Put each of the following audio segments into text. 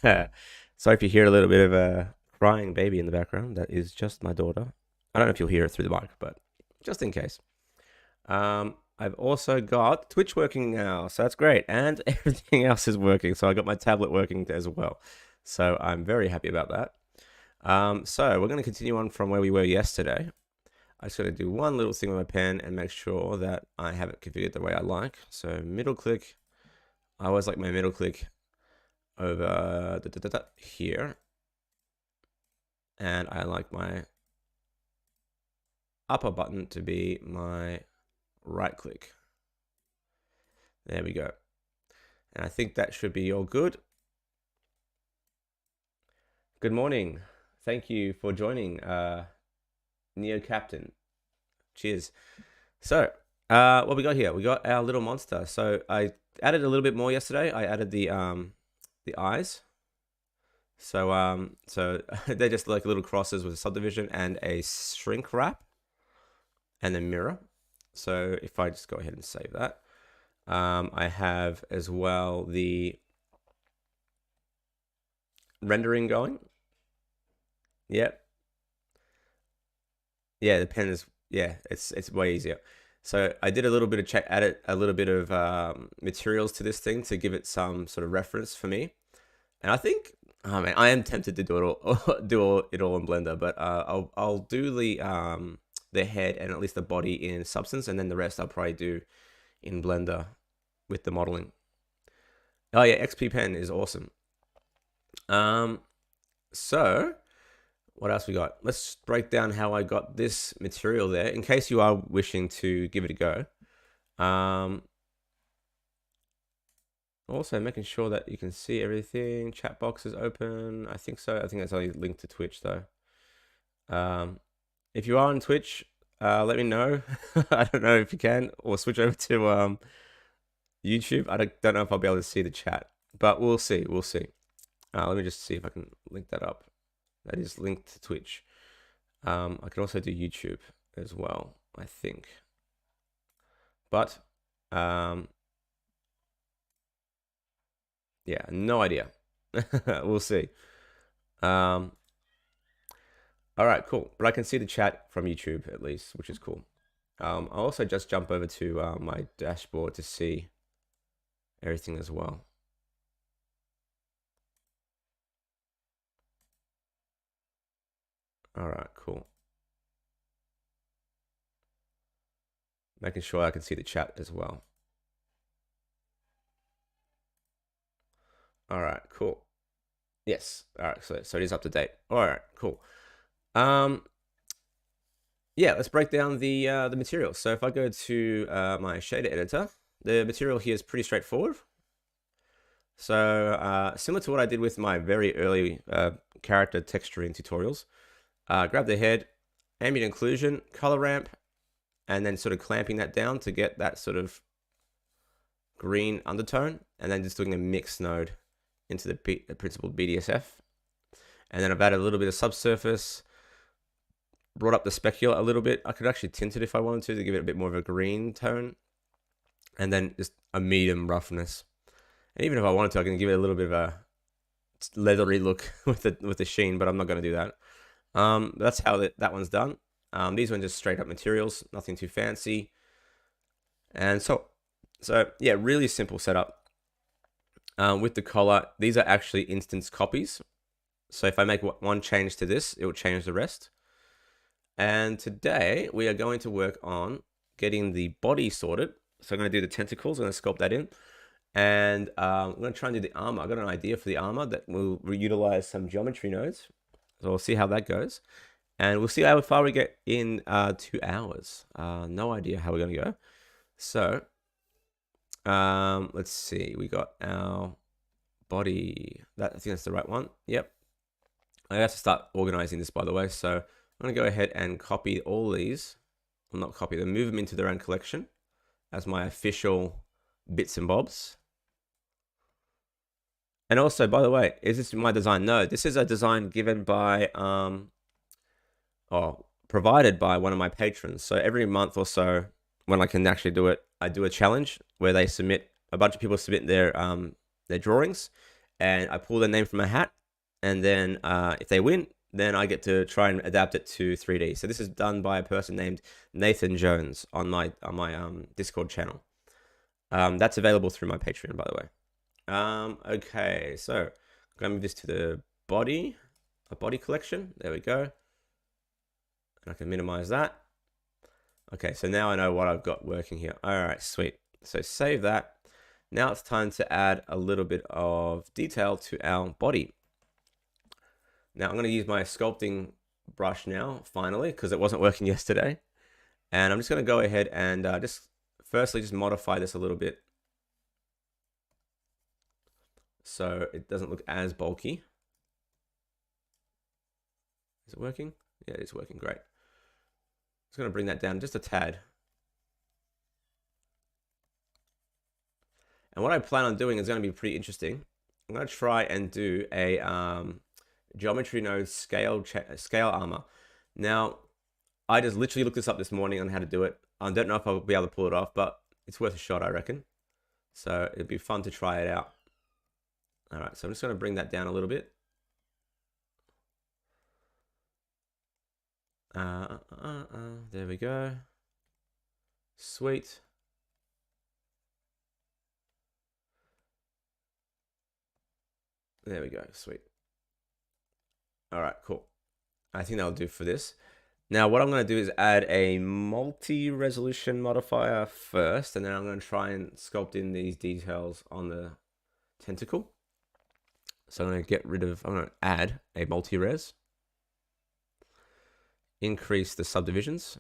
Sorry if you hear a little bit of a crying baby in the background. That is just my daughter. I don't know if you'll hear it through the mic, but just in case. I've also got Twitch working now, so that's great. And everything else is working. So I got my tablet working as well. So I'm very happy about that. So we're going to continue on from where we were yesterday. I just got to do one little thing with my pen and make sure that I have it configured the way I like. So middle click. I always like my middle click over here. And I like my upper button to be my right click. There we go. And I think that should be all good. Good morning. Thank you for joining, Neo Captain. Cheers. So, what we got here? We got our little monster. So I added a little bit more yesterday. I added the eyes. So they're just like little crosses with a subdivision and a shrink wrap and a mirror. So if I just go ahead and save that, I have as well the rendering going. Yep. Yeah, the pen is, yeah, it's way easier. So I did a little bit of added a little bit of materials to this thing to give it some sort of reference for me. And I think, oh man, I am tempted to do it all, it all in Blender, but I'll do the head and at least the body in Substance, and then the rest I'll probably do in Blender with the modeling. Oh yeah, XP Pen is awesome. So what else we got? Let's break down how I got this material there, in case you are wishing to give it a go. Also making sure that you can see everything. Chat box is open. I think so. I think that's only linked to Twitch though. If you are on Twitch, let me know. I don't know if you can, or switch over to YouTube. I don't know if I'll be able to see the chat, but we'll see. We'll see. Let me just see if I can link that up. That is linked to Twitch. I can also do YouTube as well, I think. But yeah, no idea. We'll see. All right, cool. But I can see the chat from YouTube at least, which is cool. I'll also just jump over to my dashboard to see everything as well. All right, cool. Making sure I can see the chat as well. All right, cool. Yes. All right, so it is up to date. All right, cool. Yeah, let's break down the material. So if I go to my shader editor, the material here is pretty straightforward. So similar to what I did with my very early character texturing tutorials, grab the head, ambient occlusion, color ramp, and then sort of clamping that down to get that sort of green undertone, and then just doing a mix node into the principled BDSF. And then I've added a little bit of subsurface, brought up the specular a little bit. I could actually tint it if I wanted to give it a bit more of a green tone, and then just a medium roughness. And even if I wanted to, I can give it a little bit of a leathery look with the sheen, but I'm not going to do that. That's how that one's done. These ones just straight up materials, nothing too fancy. And so yeah, really simple setup. With the collar, these are actually instance copies. So if I make one change to this, it will change the rest. And today we are going to work on getting the body sorted. So I'm going to do the tentacles. I'm going to sculpt that in. And I'm going to try and do the armor. I've got an idea for the armor that will utilize some geometry nodes. So we'll see how that goes. And we'll see how far we get in 2 hours. No idea how we're going to go. So let's see. We got our body. I think that's the right one. Yep. I have to start organizing this, by the way. So I'm going to go ahead and copy all these. Well, not copy them. Move them into their own collection as my official bits and bobs. And also, by the way, is this my design? No, this is a design given by, provided by one of my patrons. So every month or so, when I can actually do it, I do a challenge where they submit, a bunch of people submit their drawings, and I pull their name from a hat, and then if they win, then I get to try and adapt it to 3D. So this is done by a person named Nathan Jones on my Discord channel. That's available through my Patreon, by the way. Okay, so I'm gonna move this to the body, a body collection. There we go. And I can minimize that. Okay, so now I know what I've got working here. All right, sweet. So save that. Now it's time to add a little bit of detail to our body. Now I'm going to use my sculpting brush now, finally, because it wasn't working yesterday. And I'm just going to go ahead and just modify this a little bit so it doesn't look as bulky. Is it working? Yeah, it's working great. Just going to bring that down just a tad. And what I plan on doing is going to be pretty interesting. I'm going to try and do a geometry node scale armor. Now, I just literally looked this up this morning on how to do it. I don't know if I'll be able to pull it off, but it's worth a shot, I reckon. So it'd be fun to try it out. All right, so I'm just going to bring that down a little bit. There we go. Sweet. There we go. Sweet. All right, cool. I think that'll do for this. Now, what I'm going to do is add a multi-resolution modifier first, and then I'm going to try and sculpt in these details on the tentacle. So I'm going to add a multi-res, increase the subdivisions,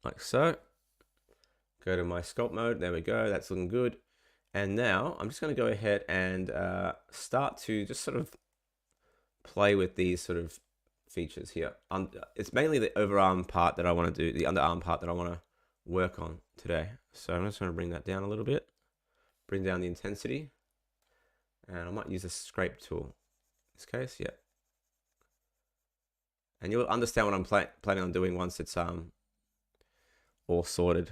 like so. Go to my sculpt mode. There we go. That's looking good. And now I'm just going to go ahead and start to just sort of play with these sort of features here. It's mainly the overarm part that I want to do, the underarm part that I want to work on today. So I'm just going to bring that down a little bit, bring down the intensity, and I might use a scrape tool in this case, yeah. And you'll understand what I'm planning on doing once it's all sorted.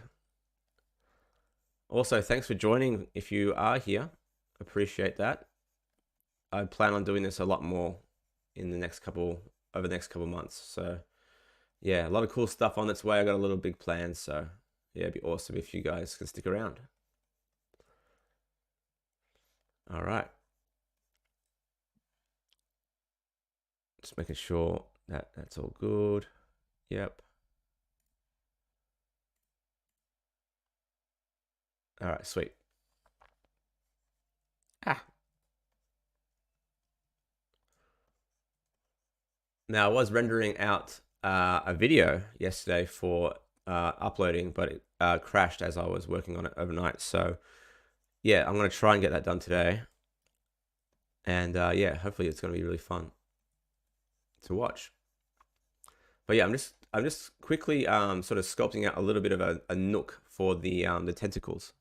Also, thanks for joining if you are here. Appreciate that. I plan on doing this a lot more in the next couple months. So yeah, a lot of cool stuff on its way. I got a little big plans, so yeah, it'd be awesome if you guys can stick around. All right. Just making sure that that's all good. Yep. All right, sweet. Now I was rendering out a video yesterday for uploading, but it crashed as I was working on it overnight. So yeah, I'm gonna try and get that done today. And yeah, hopefully it's gonna be really fun to watch. But yeah, I'm just quickly sort of sculpting out a little bit of a nook for the tentacles.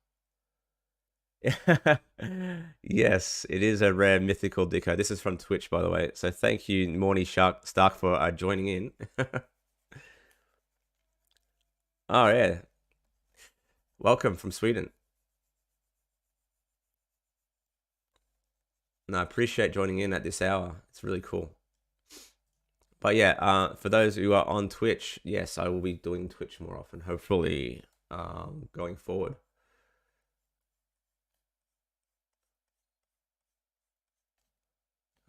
Yes, it is a rare mythical Dico. This is from Twitch, by the way. So thank you, Morny Stark, for joining in. Oh yeah, welcome from Sweden. No, I appreciate joining in at this hour. It's really cool. But yeah, for those who are on Twitch, yes, I will be doing Twitch more often, hopefully, going forward.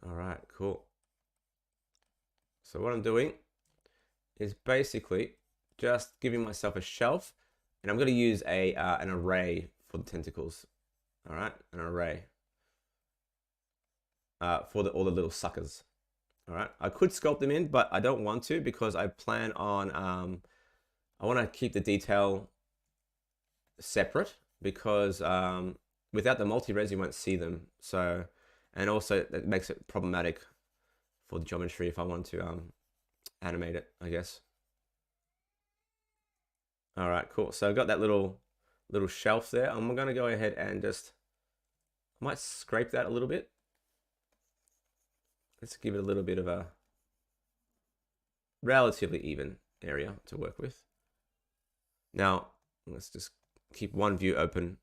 All right, cool. So what I'm doing is basically just giving myself a shelf, and I'm going to use an array for the tentacles. All right, an array for all the little suckers. All right, I could sculpt them in, but I don't want to because I plan on I want to keep the detail separate because without the multi-res you won't see them. So, and also it makes it problematic for the geometry if I want to animate it, I guess. All right, cool. So I've got that little shelf there. I'm gonna go ahead and just, I might scrape that a little bit. Let's give it a little bit of a relatively even area to work with. Now, let's just keep one view open.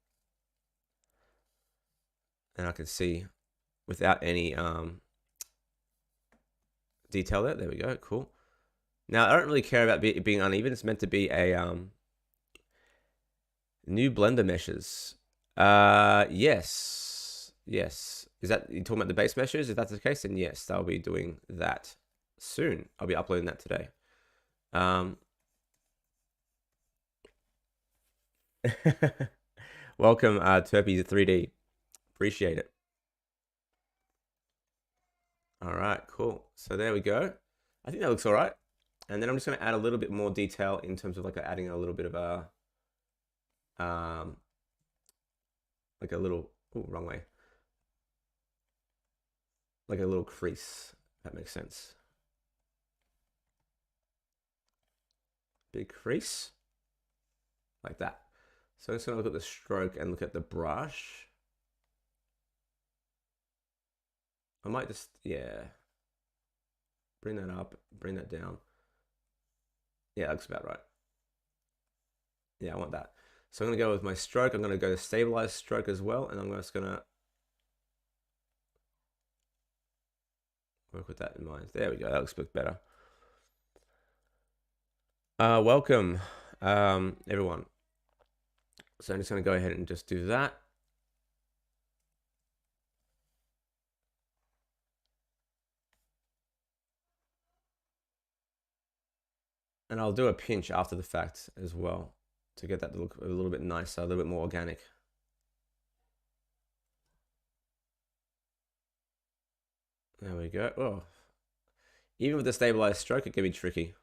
And I can see without any detail there. There we go. Cool. Now, I don't really care about it being uneven. It's meant to be a new blender meshes. Yes. Yes. Is that, you talking about the base meshes? If that's the case, then yes, I'll be doing that soon. I'll be uploading that today. Welcome, Turpy 3D. Appreciate it. All right, cool. So there we go. I think that looks all right. And then I'm just going to add a little bit more detail in terms of like adding a little bit of a, like a little, oh, wrong way. Like a little crease, if that makes sense. Big crease, like that. So I'm just going to look at the stroke and look at the brush. I might just, yeah, bring that up, bring that down. Yeah, that looks about right. Yeah, I want that. So I'm going to go with my stroke. I'm going to go to stabilize stroke as well. And I'm just going to work with that in mind. There we go. That looks a bit better. Welcome, everyone. So I'm just going to go ahead and just do that. And I'll do a pinch after the fact as well to get that to look a little bit nicer, a little bit more organic. There we go. Oh, even with the stabilized stroke, it can be tricky.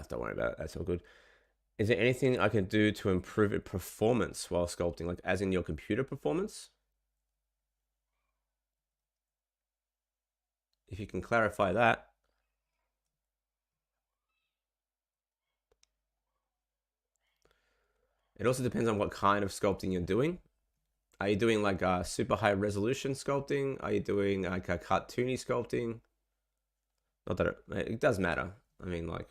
Don't worry about it. That's all good. Is there anything I can do to improve its performance while sculpting, like as in your computer performance? If you can clarify that. It also depends on what kind of sculpting you're doing. Are you doing like a super high resolution sculpting? Are you doing like a cartoony sculpting? Not that it does matter. I mean, like,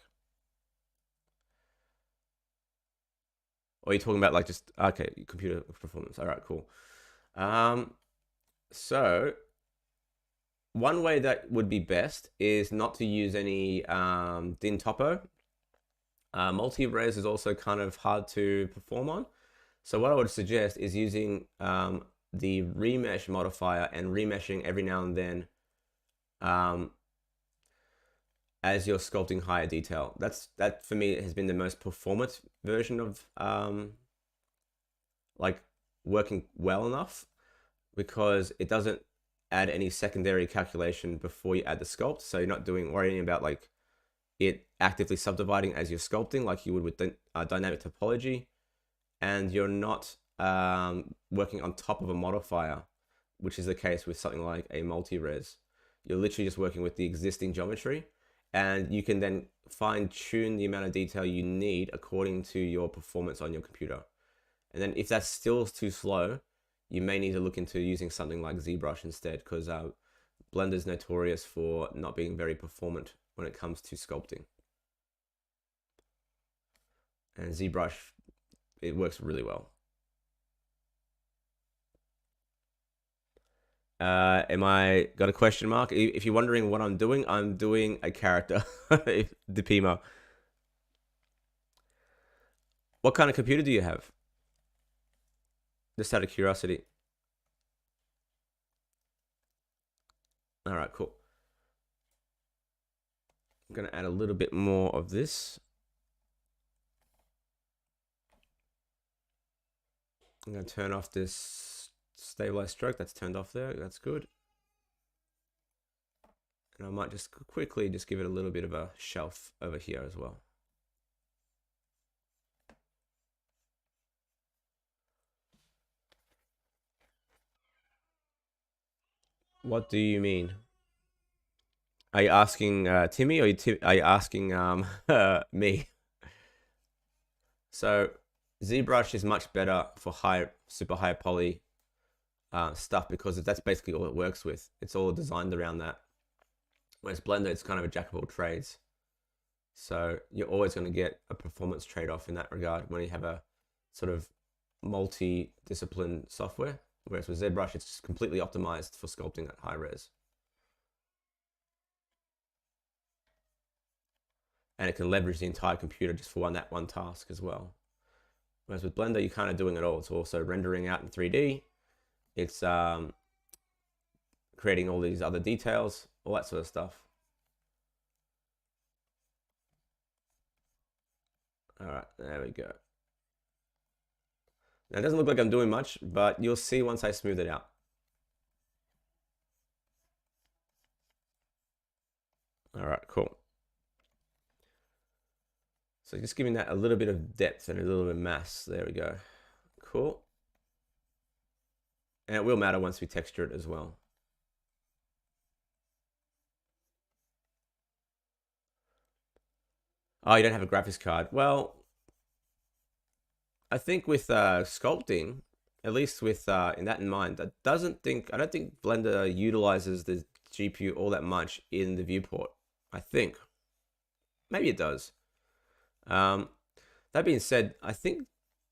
or are you talking about like just, okay, computer performance? All right, cool. So one way that would be best is not to use any din topo. Multi-res is also kind of hard to perform on. So what I would suggest is using the remesh modifier and remeshing every now and then as you're sculpting higher detail. That for me has been the most performant version of like working well enough, because it doesn't add any secondary calculation before you add the sculpt. So you're not worrying about like it actively subdividing as you're sculpting like you would with dynamic topology, and you're not working on top of a modifier, which is the case with something like a multi-res. You're literally just working with the existing geometry, and you can then fine tune the amount of detail you need according to your performance on your computer. And then if that's still too slow, you may need to look into using something like ZBrush instead, because Blender's notorious for not being very performant when it comes to sculpting. And ZBrush, it works really well. Am I got a question mark? If you're wondering what I'm doing a character, Dipima. What kind of computer do you have? Just out of curiosity. All right, cool. I'm going to add a little bit more of this. I'm going to turn off this stabilized stroke. That's turned off there. That's good. And I might just quickly just give it a little bit of a shelf over here as well. What do you mean? Are you asking Timmy, or are you asking me? So ZBrush is much better for super high poly stuff, because that's basically all it works with. It's all designed around that. Whereas Blender, it's kind of a jack of all trades. So you're always going to get a performance trade-off in that regard when you have a sort of multi-discipline software. Whereas with ZBrush, it's just completely optimized for sculpting at high res. And it can leverage the entire computer just for that one task as well. Whereas with Blender, you're kind of doing it all. It's also rendering out in 3D. It's creating all these other details, all that sort of stuff. All right, there we go. Now, it doesn't look like I'm doing much, but you'll see once I smooth it out. All right, cool. So just giving that a little bit of depth and a little bit of mass. There we go. Cool. And it will matter once we texture it as well. Oh, you don't have a graphics card. Well, I think with sculpting, at least with in that in mind, I don't think Blender utilizes the GPU all that much in the viewport. I think maybe it does. That being said, I think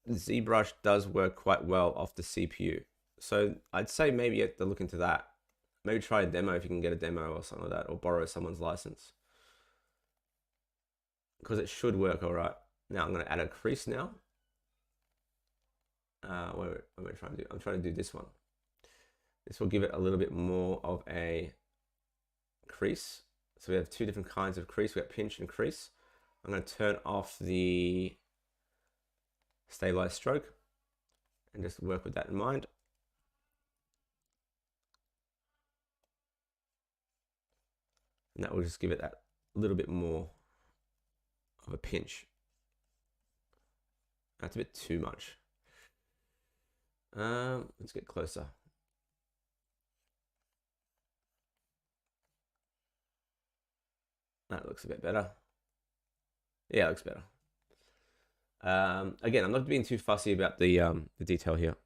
ZBrush does work quite well off the CPU. So I'd say maybe you have to look into that. Maybe try a demo if you can get a demo or something like that, or borrow someone's license. Because it should work all right. Now I'm going to add a crease now. What am I trying to do? I'm trying to do this one. This will give it a little bit more of a crease. So we have two different kinds of crease. We have pinch and crease. I'm going to turn off the stabilized stroke and just work with that in mind. And that will just give it that little bit more of a pinch. That's a bit too much. Let's get closer. That looks a bit better. Yeah, it looks better. Again, I'm not being too fussy about the detail here.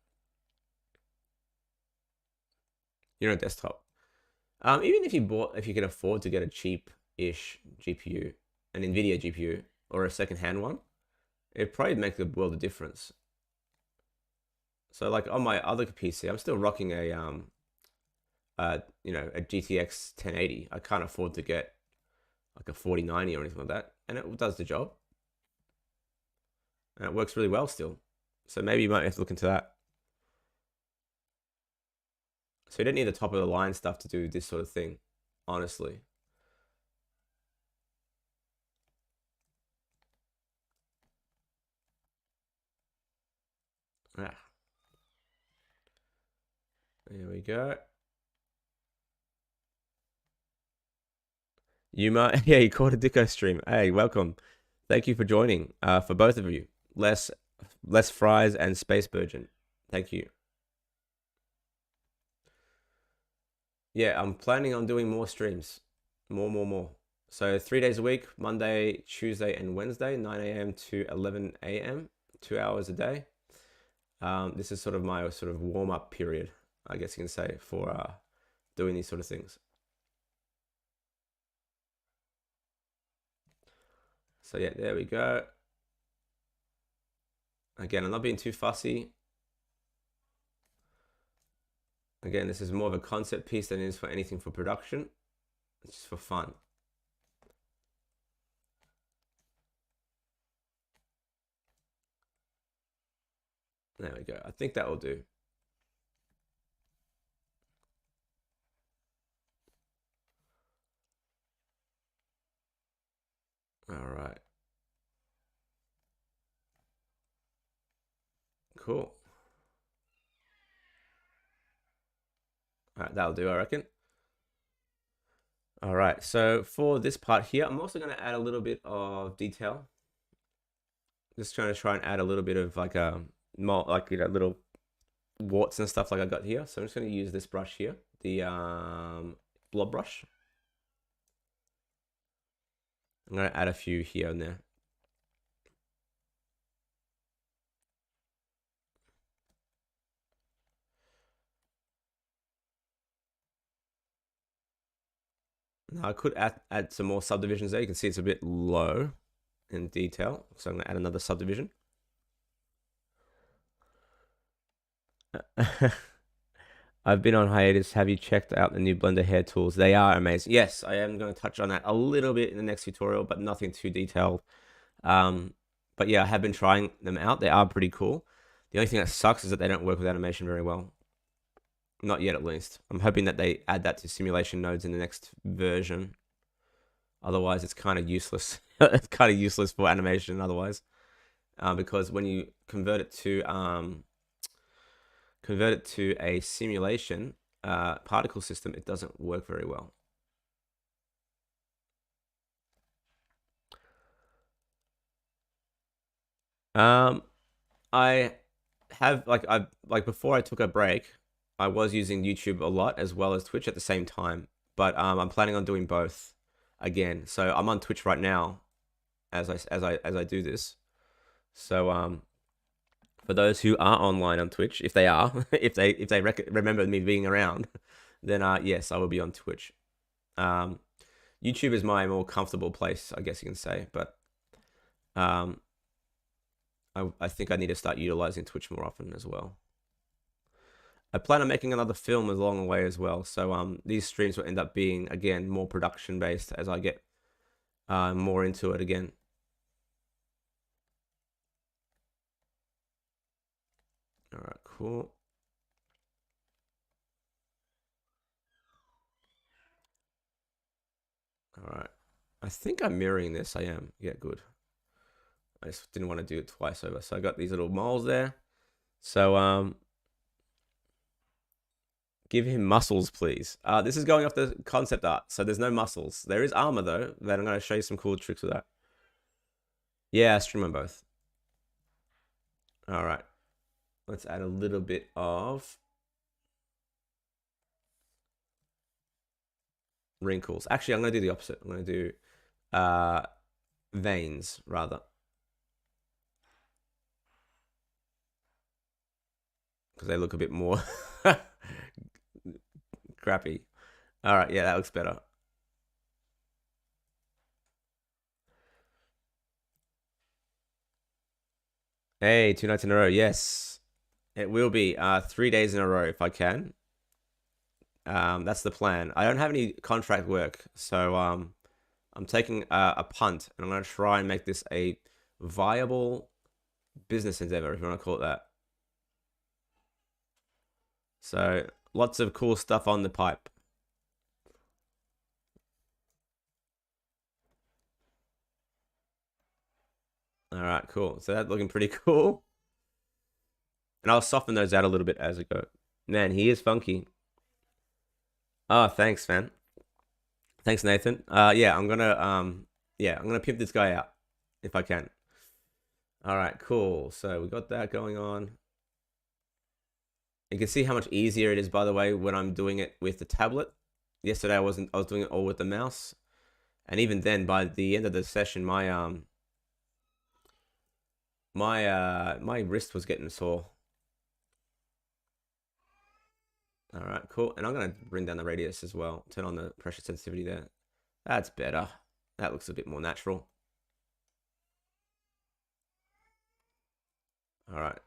You're on a desktop. Even if you can afford to get a cheap-ish GPU, an NVIDIA GPU, or a second-hand one, it'd probably make the world of difference. So like on my other PC, I'm still rocking a GTX 1080. I can't afford to get like a 4090 or anything like that, and it does the job. And it works really well still. So maybe you might have to look into that. So you don't need the top of the line stuff to do this sort of thing, honestly. Ah. There we go. You might, yeah, you caught a Dicko stream. Hey, welcome. Thank you for joining. For both of you, less fries and Space Virgin. Thank you. Yeah, I'm planning on doing more streams, more. So 3 days a week, Monday, Tuesday, and Wednesday, 9 a.m. to 11 a.m., 2 hours a day. This is sort of my warm-up period, I guess you can say, for doing these sort of things. So yeah, there we go. Again, I'm not being too fussy. Again, this is more of a concept piece than it is for anything for production. It's just for fun. There we go. I think that will do. All right. Cool. All right, that'll do, I reckon. All right, so for this part here, I'm also going to add a little bit of detail. Just trying and add a little bit of like little warts and stuff like I got here. So I'm just going to use this brush here, the blob brush. I'm going to add a few here and there. Now I could add some more subdivisions there. You can see it's a bit low in detail. So I'm going to add another subdivision. I've been on hiatus. Have you checked out the new Blender hair tools? They are amazing. Yes, I am going to touch on that a little bit in the next tutorial, but nothing too detailed. But yeah, I have been trying them out. They are pretty cool. The only thing that sucks is that they don't work with animation very well. Not yet, at least. I'm hoping that they add that to simulation nodes in the next version. Otherwise, it's kind of useless. It's kind of useless for animation otherwise. Because when you convert it to a simulation particle system, it doesn't work very well. I have like before I took a break, I was using YouTube a lot as well as Twitch at the same time, but I'm planning on doing both again. So I'm on Twitch right now as I do this. So for those who are online on Twitch, if they are, if they remember me being around, then yes, I will be on Twitch. YouTube is my more comfortable place, I guess you can say, but I think I need to start utilizing Twitch more often as well. I plan on making another film along the way as well, so these streams will end up being, again, more production based as I get more into it again. All right, cool. All right, I think I'm mirroring this. I am. Yeah, good. I just didn't want to do it twice over. So I got these little moles there. So give him muscles, please. This is going off the concept art, so there's no muscles. There is armor though. Then I'm going to show you some cool tricks with that. Yeah, stream on both. All right. Let's add a little bit of wrinkles. Actually, I'm going to do the opposite. I'm going to do veins rather. Because they look a bit more crappy. All right, yeah, that looks better. Hey, 2 nights in a row. Yes, it will be 3 days in a row if I can. That's the plan. I don't have any contract work, so I'm taking a punt, and I'm going to try and make this a viable business endeavor, if you want to call it that. So lots of cool stuff on the pipe. All right, cool. So that's looking pretty cool. And I'll soften those out a little bit as I go. Man, he is funky. Oh, thanks, man. Thanks, Nathan. Yeah, I'm gonna pimp this guy out if I can. All right, cool. So we got that going on. You can see how much easier it is, by the way, when I'm doing it with the tablet. Yesterday I was doing it all with the mouse, and even then, by the end of the session, my my wrist was getting sore. All right, cool. And I'm gonna bring down the radius as well. Turn on the pressure sensitivity there. That's better. That looks a bit more natural. All right.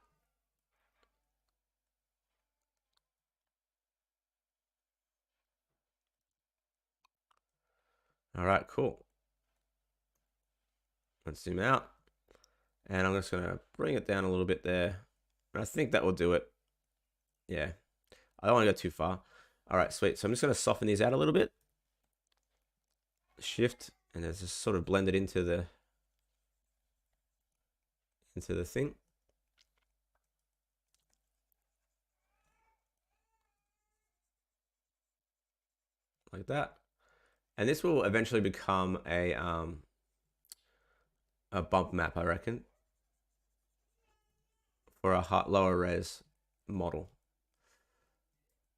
All right, cool. Let's zoom out. And I'm just gonna bring it down a little bit there. And I think that will do it. Yeah. I don't want to go too far. All right, sweet. So I'm just gonna soften these out a little bit. Shift, and then just sort of blend it into the thing. Like that. And this will eventually become a bump map, I reckon, for a lower res model.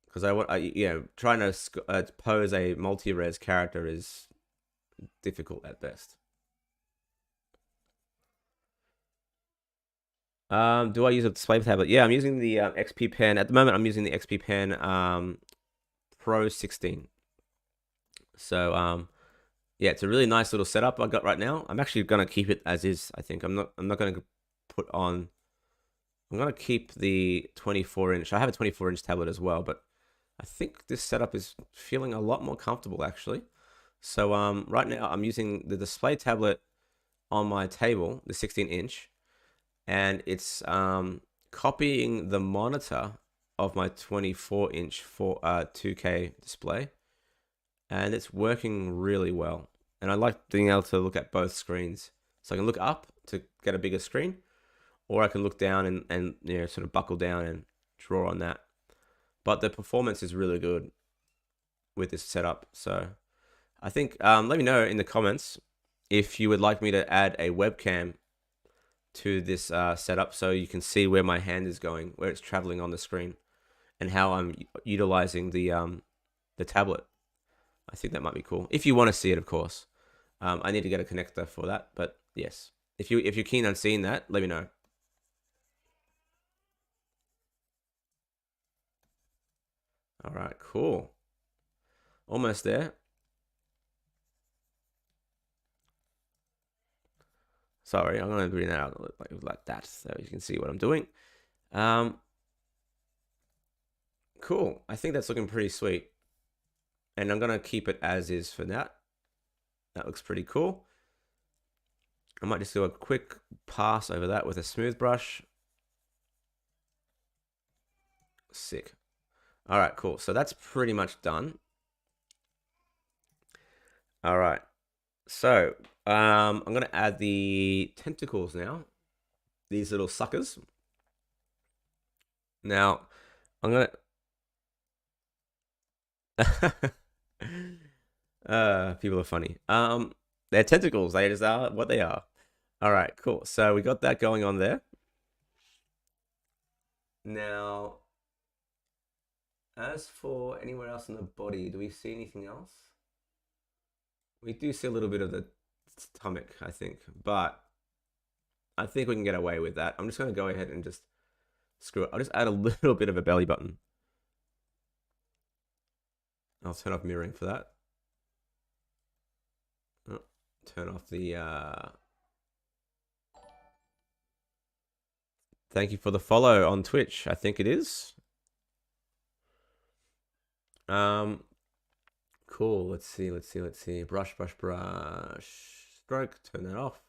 Because trying to pose a multi-res character is difficult at best. Do I use a display tablet? Yeah, I'm using the XP Pen. At the moment, I'm using the XP Pen Pro 16. So yeah, it's a really nice little setup I got right now. I'm actually gonna keep it as is. I think I'm not gonna put on. I'm gonna keep the 24-inch. I have a 24-inch tablet as well, but I think this setup is feeling a lot more comfortable actually. So right now I'm using the display tablet on my table, the 16-inch, and it's copying the monitor of my 24-inch for 2K display, and it's working really well. And I like being able to look at both screens, so I can look up to get a bigger screen, or I can look down and sort of buckle down and draw on that. But the performance is really good with this setup. So I think let me know in the comments if you would like me to add a webcam to this setup so you can see where my hand is going, where it's traveling on the screen, and how I'm utilizing the tablet. I think that might be cool. If you want to see it, of course. I need to get a connector for that, but yes. If you're keen on seeing that, let me know. All right, cool. Almost there. Sorry, I'm going to bring that out like that so you can see what I'm doing. Cool. I think that's looking pretty sweet. And I'm going to keep it as is for that. That looks pretty cool. I might just do a quick pass over that with a smooth brush. Sick. All right, cool. So that's pretty much done. All right. So I'm going to add the tentacles now. These little suckers. Now, I'm going to... people are funny. They're tentacles. They just are what they are. All right, cool. So we got that going on there. Now, as for anywhere else in the body, do we see anything else? We do see a little bit of the stomach, I think, but I think we can get away with that. I'm just going to go ahead and just screw it. I'll just add a little bit of a belly button. I'll turn off mirroring for that. Oh, turn off the... Thank you for the follow on Twitch. I think it is. Cool. Let's see. Brush. Stroke. Turn that off.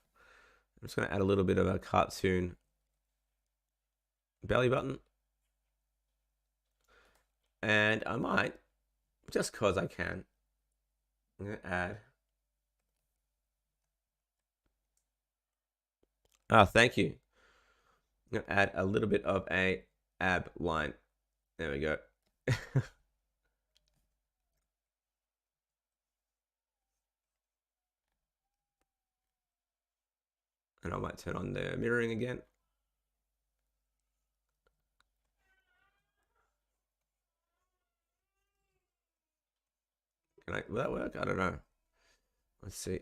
I'm just going to add a little bit of a cartoon belly button. And I might, just because I can, I'm going to add... thank you. I'm going to add a little bit of a ab line. There we go. And I might turn on the mirroring again. Will that work? I don't know. Let's see.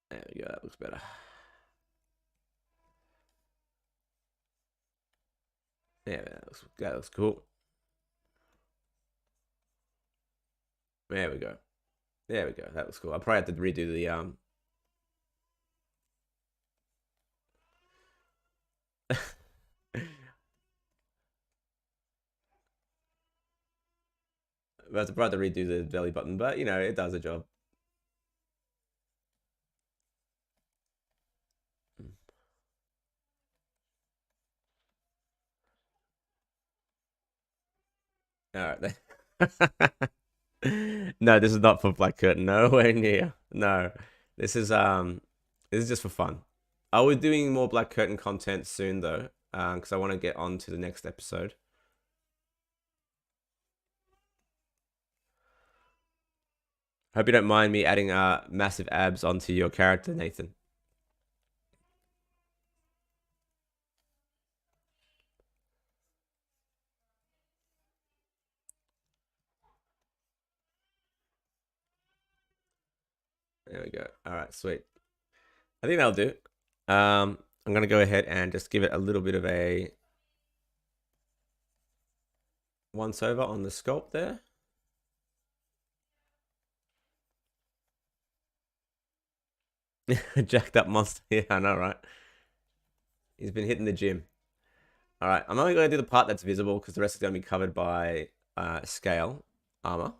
There we go. That looks better. Yeah, that looks cool. There we go. There we go. That looks cool. I probably have to redo the I have to probably redo the belly button, but you know, it does a job. All right. No, this is not for Black Curtain. Nowhere near. No. This is just for fun. I will be doing more Black Curtain content soon though, because I want to get on to the next episode. Hope you don't mind me adding massive abs onto your character, Nathan. There we go. All right, sweet. I think that'll do. I'm going to go ahead and just give it a little bit of a once over on the sculpt there. Jacked up monster. Yeah, I know, right? He's been hitting the gym. All right, I'm only going to do the part that's visible because the rest is going to be covered by scale armor.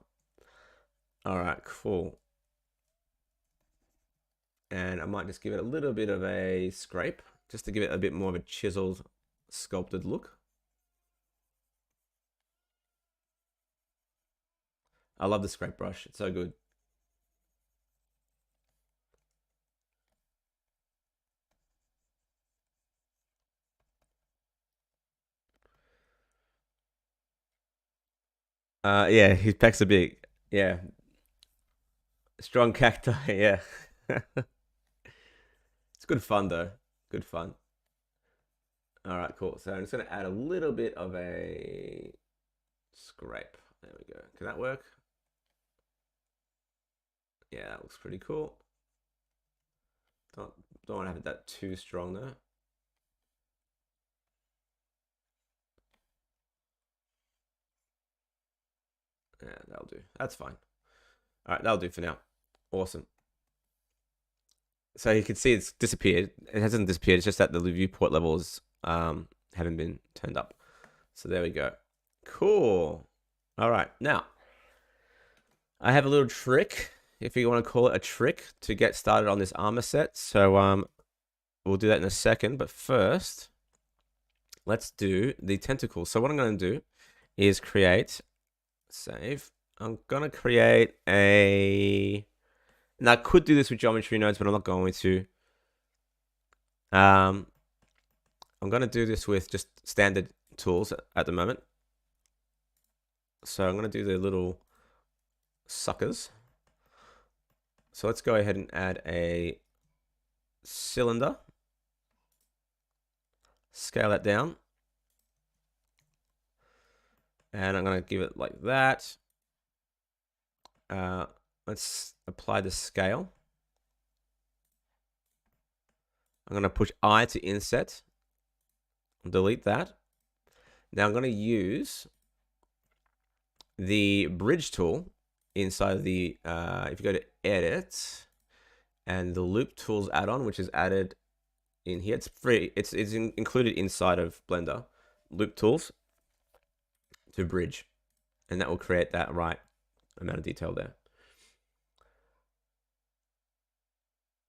All right, cool. And I might just give it a little bit of a scrape just to give it a bit more of a chiseled, sculpted look. I love the scrape brush. It's so good. Yeah, his pecs are big. Yeah. Strong cacti, yeah. It's good fun though. Good fun. All right, cool. So I'm just gonna add a little bit of a scrape. There we go. Can that work? Yeah, that looks pretty cool. Don't want to have that too strong though. Yeah, that'll do. That's fine. All right, that'll do for now. Awesome. So you can see it's disappeared. It hasn't disappeared. It's just that the viewport levels haven't been turned up. So there we go. Cool. All right, now I have a little trick, if you want to call it a trick, to get started on this armor set. So we'll do that in a second. But first, let's do the tentacles. So what I'm going to do is create, save. I'm going to create a, and I could do this with geometry nodes, but I'm not going to. I'm going to do this with just standard tools at the moment. So I'm going to do the little suckers. So let's go ahead and add a cylinder. Scale that down. And I'm going to give it like that. Let's apply the scale. I'm going to push I to inset. Delete that. Now I'm going to use the bridge tool inside of the, if you go to edit and the loop tools add-on, which is added in here, it's free. It's included inside of Blender, loop tools to bridge, and that will create that right amount of detail there.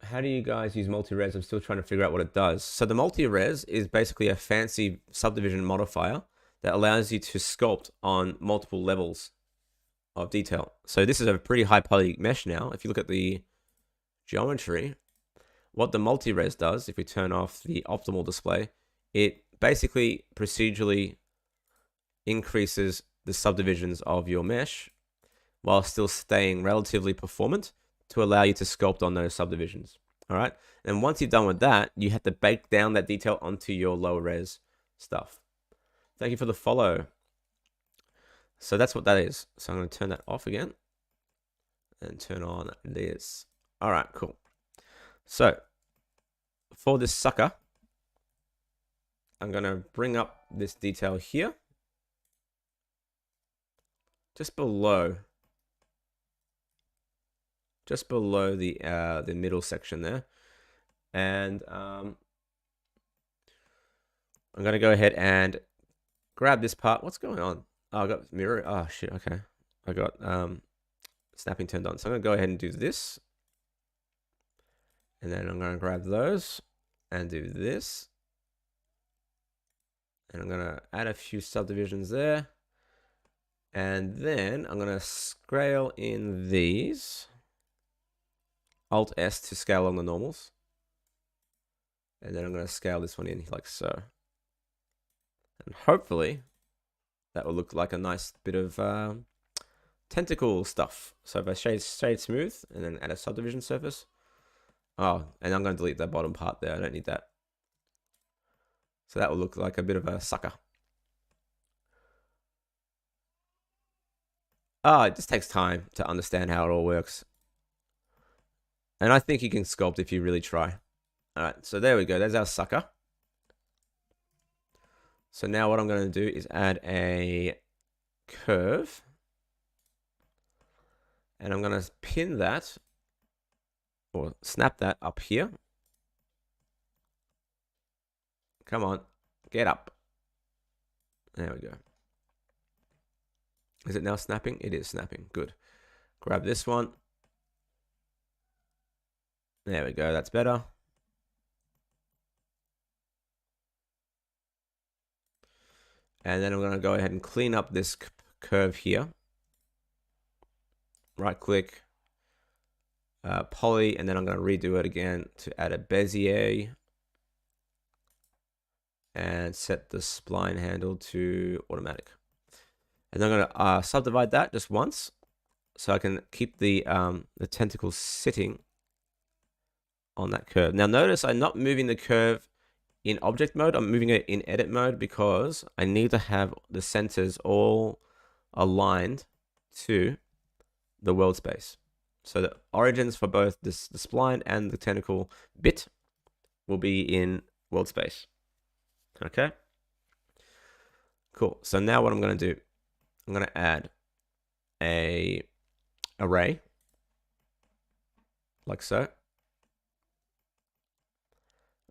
How do you guys use multi-res? I'm still trying to figure out what it does. So the multi-res is basically a fancy subdivision modifier that allows you to sculpt on multiple levels of detail. So this is a pretty high poly mesh now. If you look at the geometry, what the multi-res does, if we turn off the optimal display, it basically procedurally increases the subdivisions of your mesh while still staying relatively performant to allow you to sculpt on those subdivisions. All right. And once you're done with that, you have to bake down that detail onto your lower res stuff. Thank you for the follow. So that's what that is. So I'm going to turn that off again and turn on this. All right, cool. So for this sucker, I'm going to bring up this detail here, just below the middle section there. And I'm going to go ahead and grab this part. What's going on? Oh, I got mirror. Oh, shit. Okay. I got snapping turned on. So I'm going to go ahead and do this. And then I'm going to grab those and do this. And I'm going to add a few subdivisions there. And then I'm going to scale in these. Alt S to scale on the normals. And then I'm going to scale this one in like so. And hopefully that will look like a nice bit of tentacle stuff. So if I shade smooth and then add a subdivision surface. Oh, and I'm going to delete that bottom part there. I don't need that. So that will look like a bit of a sucker. It just takes time to understand how it all works. And I think you can sculpt if you really try. All right, so there we go. There's our sucker. So now what I'm going to do is add a curve. And I'm going to pin that or snap that up here. Come on, get up. There we go. Is it now snapping? It is snapping. Good. Grab this one. There we go. That's better. And then I'm going to go ahead and clean up this curve here. Right click, poly, and then I'm going to redo it again to add a Bezier and set the spline handle to automatic. And then I'm going to subdivide that just once so I can keep the tentacles sitting on that curve. Now notice I'm not moving the curve in object mode. I'm moving it in edit mode because I need to have the centers all aligned to the world space. So the origins for both the spline and the tentacle bit will be in world space. Okay. Cool. So now what I'm going to do, I'm going to add a array like so.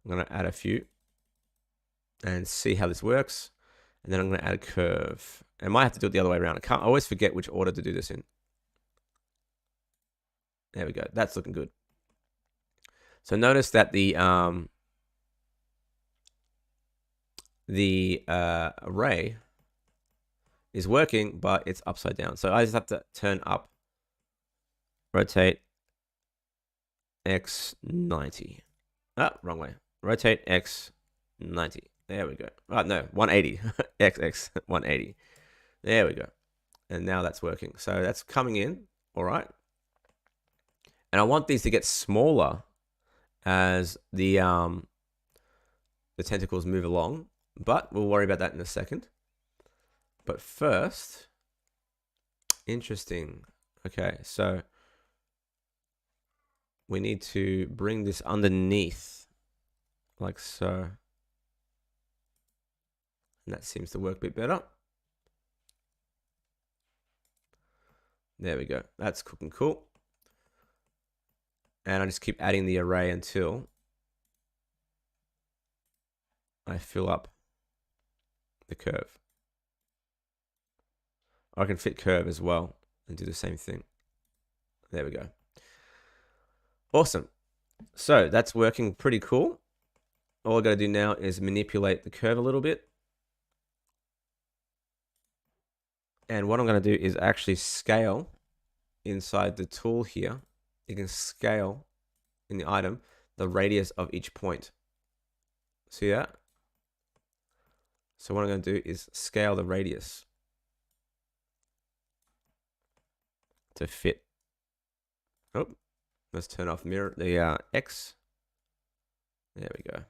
I'm going to add a few and see how this works. And then I'm going to add a curve. I might have to do it the other way around. I always forget which order to do this in. There we go. That's looking good. So notice that the array is working, but it's upside down. So I just have to turn up, rotate X 90. Ah, wrong way. Rotate X 90. There we go. Oh, no, 180. X 180. There we go. And now that's working. So that's coming in. All right. And I want these to get smaller as the tentacles move along, but we'll worry about that in a second. But first, interesting. Okay, so we need to bring this underneath, like so. And that seems to work a bit better. There we go. That's cooking cool. And I just keep adding the array until I fill up the curve. Or I can fit curve as well and do the same thing. There we go. Awesome. So that's working pretty cool. All I got to do now is manipulate the curve a little bit. And what I'm going to do is actually scale inside the tool here. You can scale in the item the radius of each point. See that? So what I'm going to do is scale the radius to fit. Oh, let's turn off the X. There we go.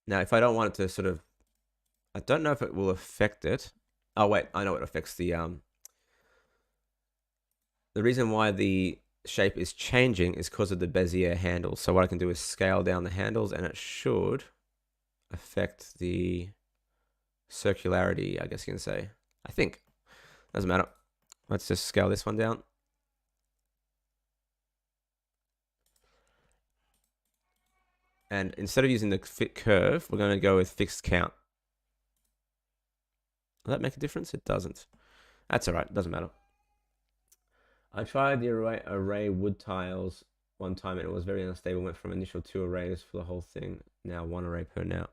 Now, if I don't want it to sort of, I don't know if it will affect it. Oh wait, I know it affects the reason why the shape is changing is because of the Bezier handles. So what I can do is scale down the handles and it should affect the circularity, I guess you can say. I think. Doesn't matter. Let's just scale this one down. And instead of using the fit curve, we're going to go with fixed count. Does that make a difference? It doesn't. That's all right. It doesn't matter. I tried the array wood tiles one time and it was very unstable. Went from initial 2 arrays for the whole thing. Now 1 array per now.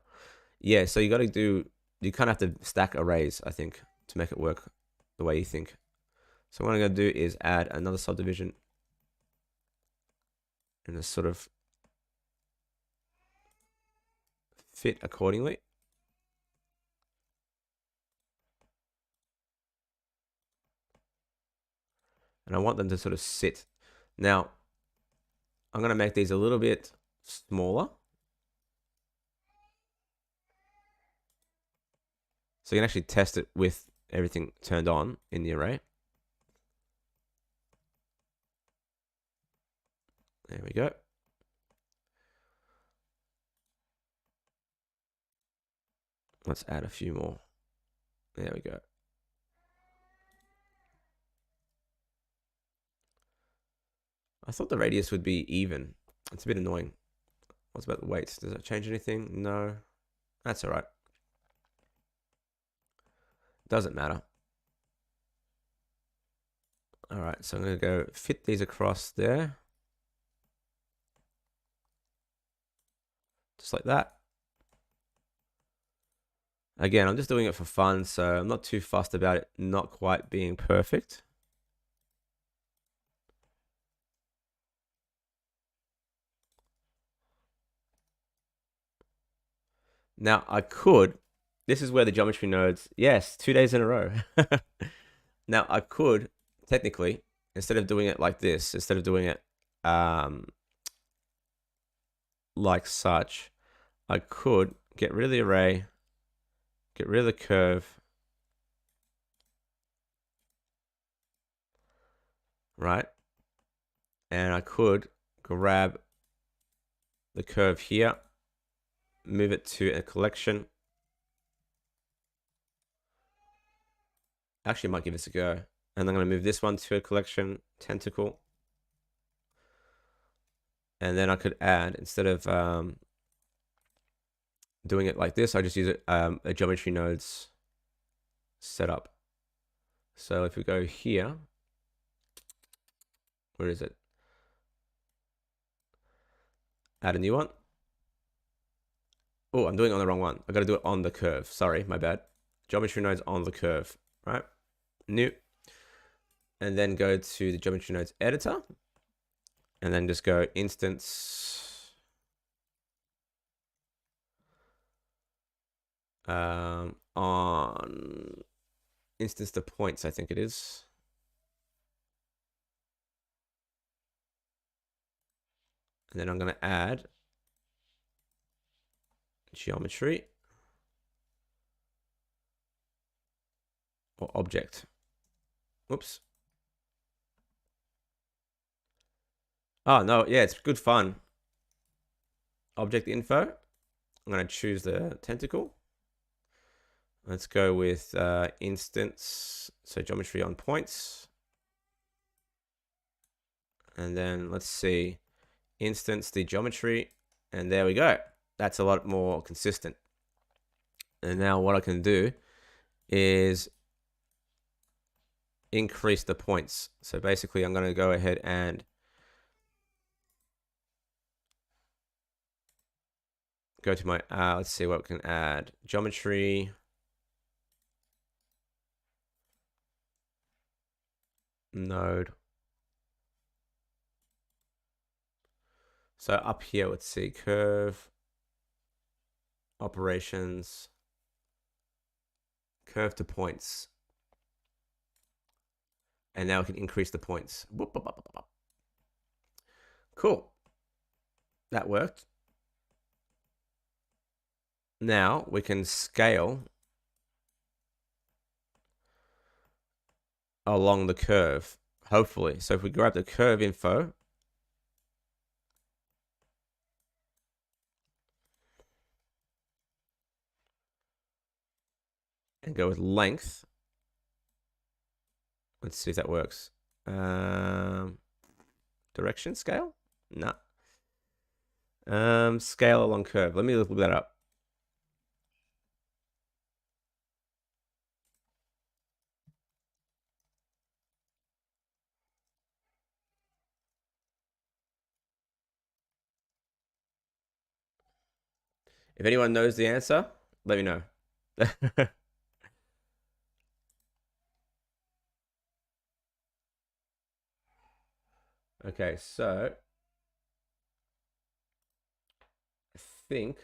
Yeah, so you got to do, you kind of have to stack arrays, I think, to make it work the way you think. So what I'm going to do is add another subdivision and just sort of fit accordingly. And I want them to sort of sit. Now, I'm going to make these a little bit smaller. So you can actually test it with everything turned on in the array. There we go. Let's add a few more. There we go. I thought the radius would be even. It's a bit annoying. What's about the weights? Does that change anything? No. That's all right. Doesn't matter. All right, so I'm going to go fit these across there. Just like that. Again, I'm just doing it for fun, so I'm not too fussed about it not quite being perfect. Now, I could, this is where the geometry nodes, yes, 2 days in a row. Now, I could, technically, instead of doing it like this, instead of doing it like such, I could get rid of the array, get rid of the curve, right? And I could grab the curve here, move it to a collection. Actually, I might give this a go. And I'm going to move this one to a collection, tentacle. And then I could add, instead of doing it like this, I just use a geometry nodes setup. So if we go here, where is it? Add a new one. Oh, I'm doing it on the wrong one. I got to do it on the curve. Sorry, my bad. Geometry nodes on the curve, right? New. And then go to the geometry nodes editor. And then just go instance. On instance the points, I think it is. And then I'm going to add geometry or object. Whoops. Oh, no. Yeah, it's good fun. Object info. I'm going to choose the tentacle. Let's go with instance. So geometry on points. And then let's see. Instance the geometry. And there we go. That's a lot more consistent. And now what I can do is increase the points. So basically I'm going to go ahead and go to my, let's see what we can add. Geometry. Node. So up here, let's see, curve, operations, curve to points. And now we can increase the points. Cool. That worked. Now we can scale along the curve, hopefully. So if we grab the curve info, and go with length. Let's see if that works. Direction scale? No. Scale along curve. Let me look that up. If anyone knows the answer, let me know. Okay, so I think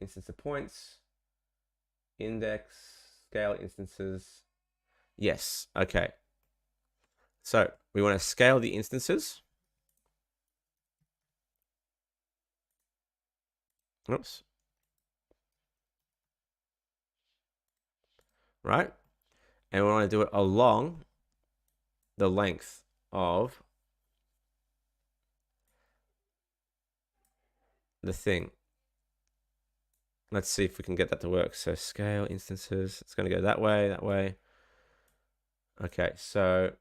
instance of points, index, scale instances. Yes, okay. So we want to scale the instances. Oops. Right? And we want to do it along the length of the thing. Let's see if we can get that to work. So scale instances, it's going to go that way, that way. Okay, so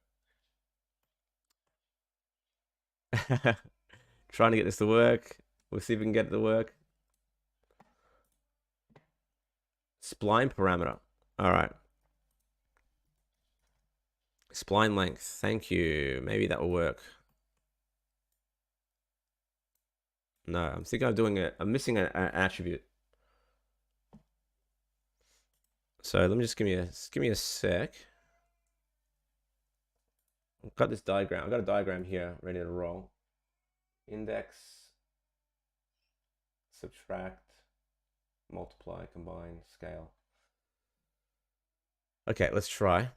trying to get this to work. We'll see if we can get it to work. Spline parameter. All right. Spline length. Thank you. Maybe that will work. No, I'm thinking I'm doing it. I'm missing an attribute. So let me just give me a sec. I've got this diagram. I've got a diagram here ready to roll. Index, subtract, multiply, combine, scale. Okay, let's try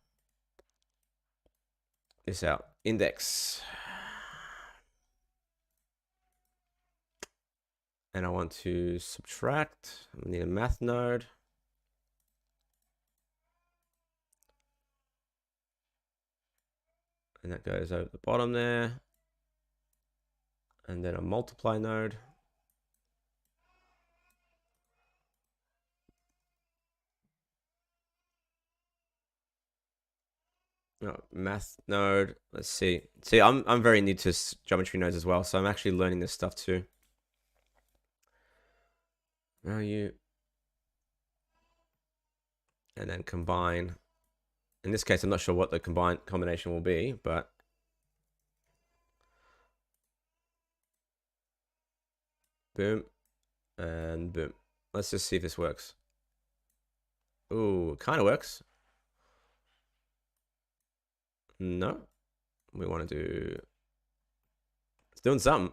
this out. Index. And I want to subtract. I need a math node. And that goes over the bottom there. And then a multiply node. Oh, math node. Let's see. See, I'm very new to geometry nodes as well, so I'm actually learning this stuff too. Value. And then combine. In this case, I'm not sure what the combination will be, but boom and boom. Let's just see if this works. Ooh, kind of works. No, we want to do. It's doing something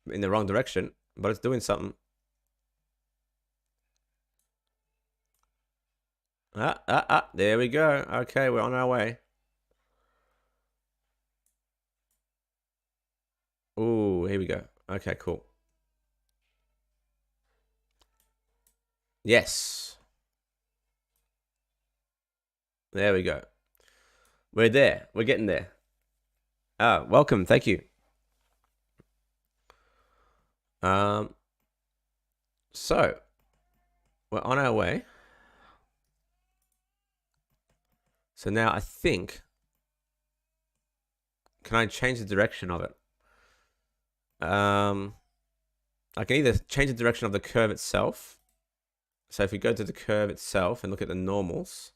in the wrong direction, but it's doing something. There we go. Okay, we're on our way. Ooh, here we go. Okay, cool. Yes. There we go. We're there. We're getting there. Welcome. Thank you. So we're on our way. So now I think, can I change the direction of it? I can either change the direction of the curve itself. So if we go to the curve itself and look at the normals,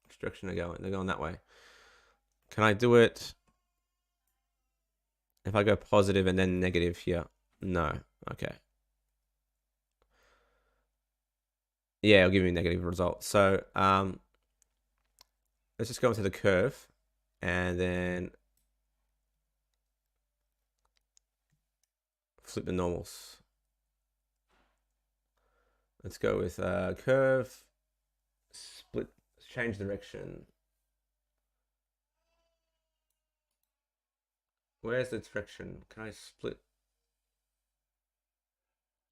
which direction are they going? They're going that way. Can I do it if I go positive and then negative here? No. Okay. Yeah, it'll give me a negative result. So let's just go into the curve and then flip the normals. Let's go with curve, split, change direction. Where's the direction? Can I split?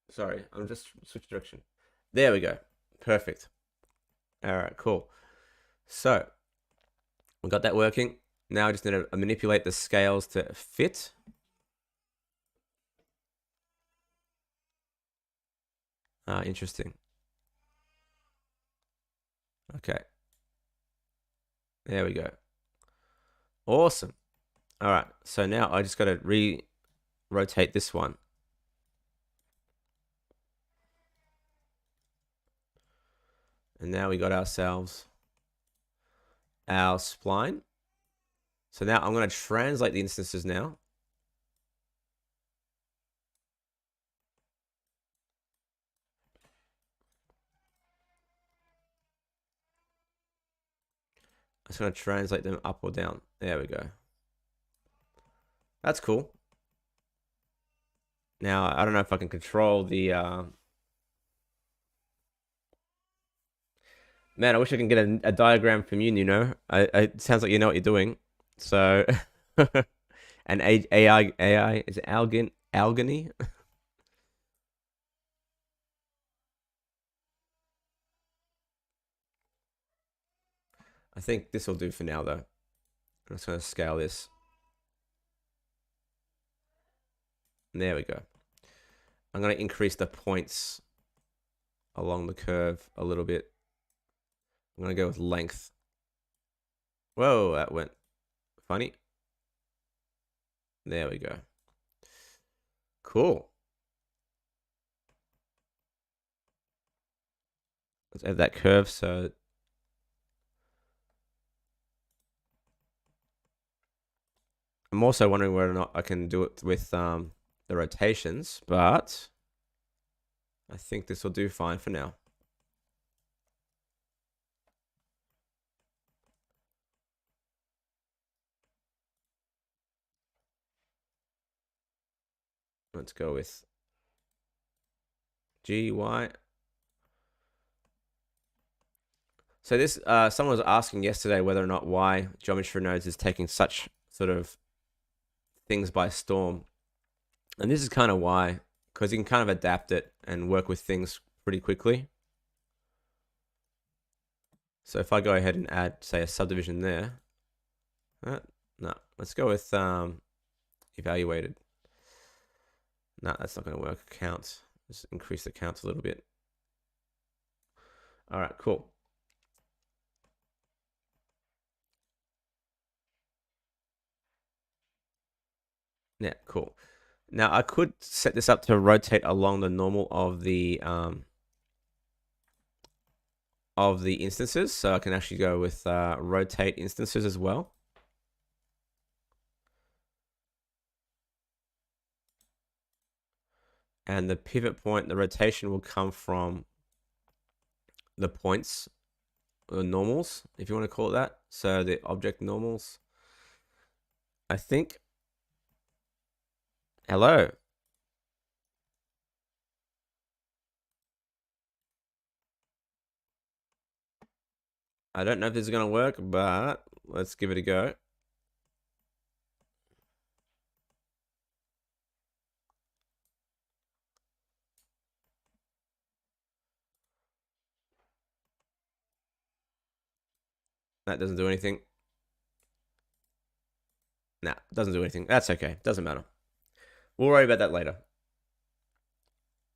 Sorry, I'm just switch direction. There we go. Perfect. All right, cool. So we got that working. Now I just need to manipulate the scales to fit. Interesting. Okay. There we go. Awesome. All right. So now I just got to rotate this one. And now we got ourselves our spline. So now I'm going to translate the instances now. I'm just going to translate them up or down. There we go. That's cool. Now, I don't know if I can control the... Man, I wish I can get a diagram from you, it sounds like you know what you're doing. So... and AI, is it Algany? I think this will do for now, though. I'm just going to scale this. There we go. I'm going to increase the points along the curve a little bit. I'm going to go with length. Whoa, that went funny. There we go. Cool. Let's add that curve. So I'm also wondering whether or not I can do it with the rotations, but I think this will do fine for now. Let's go with GY. So this, someone was asking yesterday whether or not why geometry nodes is taking such sort of things by storm. And this is kind of why, because you can kind of adapt it and work with things pretty quickly. So if I go ahead and add, say, a subdivision there. No, let's go with evaluated. No, that's not going to work. Count. Just increase the count a little bit. All right, cool. Yeah, cool. Now I could set this up to rotate along the normal of the instances, so I can actually go with rotate instances as well. And the pivot point, the rotation will come from the points, the normals, if you want to call it that. So the object normals, I think. Hello. I don't know if this is going to work, but let's give it a go. That doesn't do anything. Nah, doesn't do anything. That's okay. Doesn't matter. We'll worry about that later.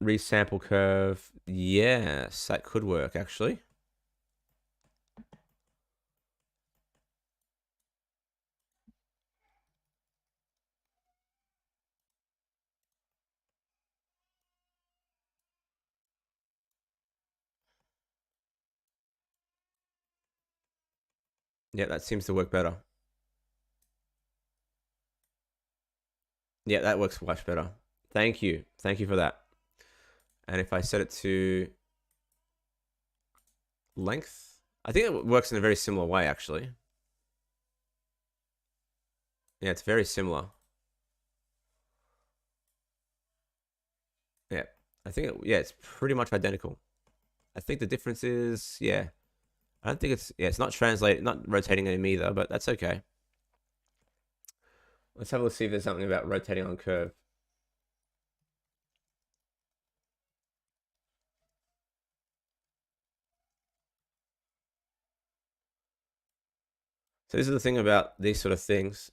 Resample curve. Yes, that could work, actually. Yeah, that seems to work better. Yeah, that works much better. Thank you. Thank you for that. And if I set it to length, I think it works in a very similar way, actually. Yeah, it's very similar. Yeah, I think, it's pretty much identical. I think the difference is, I don't think it's not rotating them either, but that's okay. Let's have a look, see if there's something about rotating on curve. So this is the thing about these sort of things,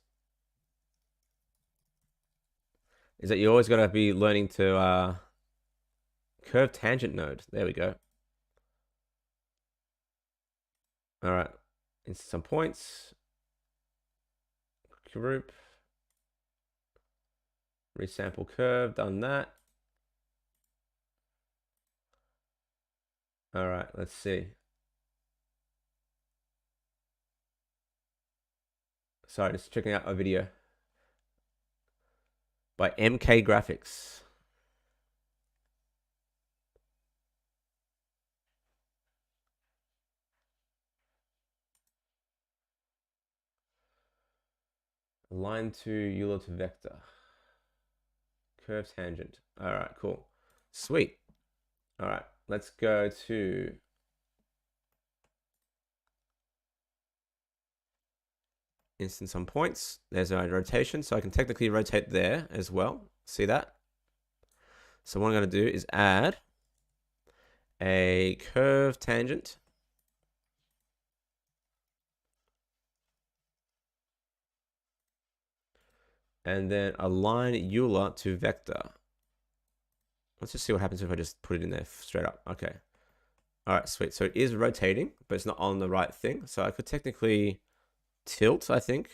is that you always got to be learning to curve tangent node. There we go. All right, into some points. Group. Resample curve, done that. All right, let's see. Sorry, just checking out a video by MK Graphics. Line to Euler to vector. Curve tangent. All right, cool. Sweet. All right, let's go to instance on points. There's our rotation, so I can technically rotate there as well. See that? So what I'm going to do is add a curve tangent. And then align Euler to vector. Let's just see what happens if I just put it in there straight up. Okay. All right, sweet. So it is rotating, but it's not on the right thing. So I could technically tilt, I think.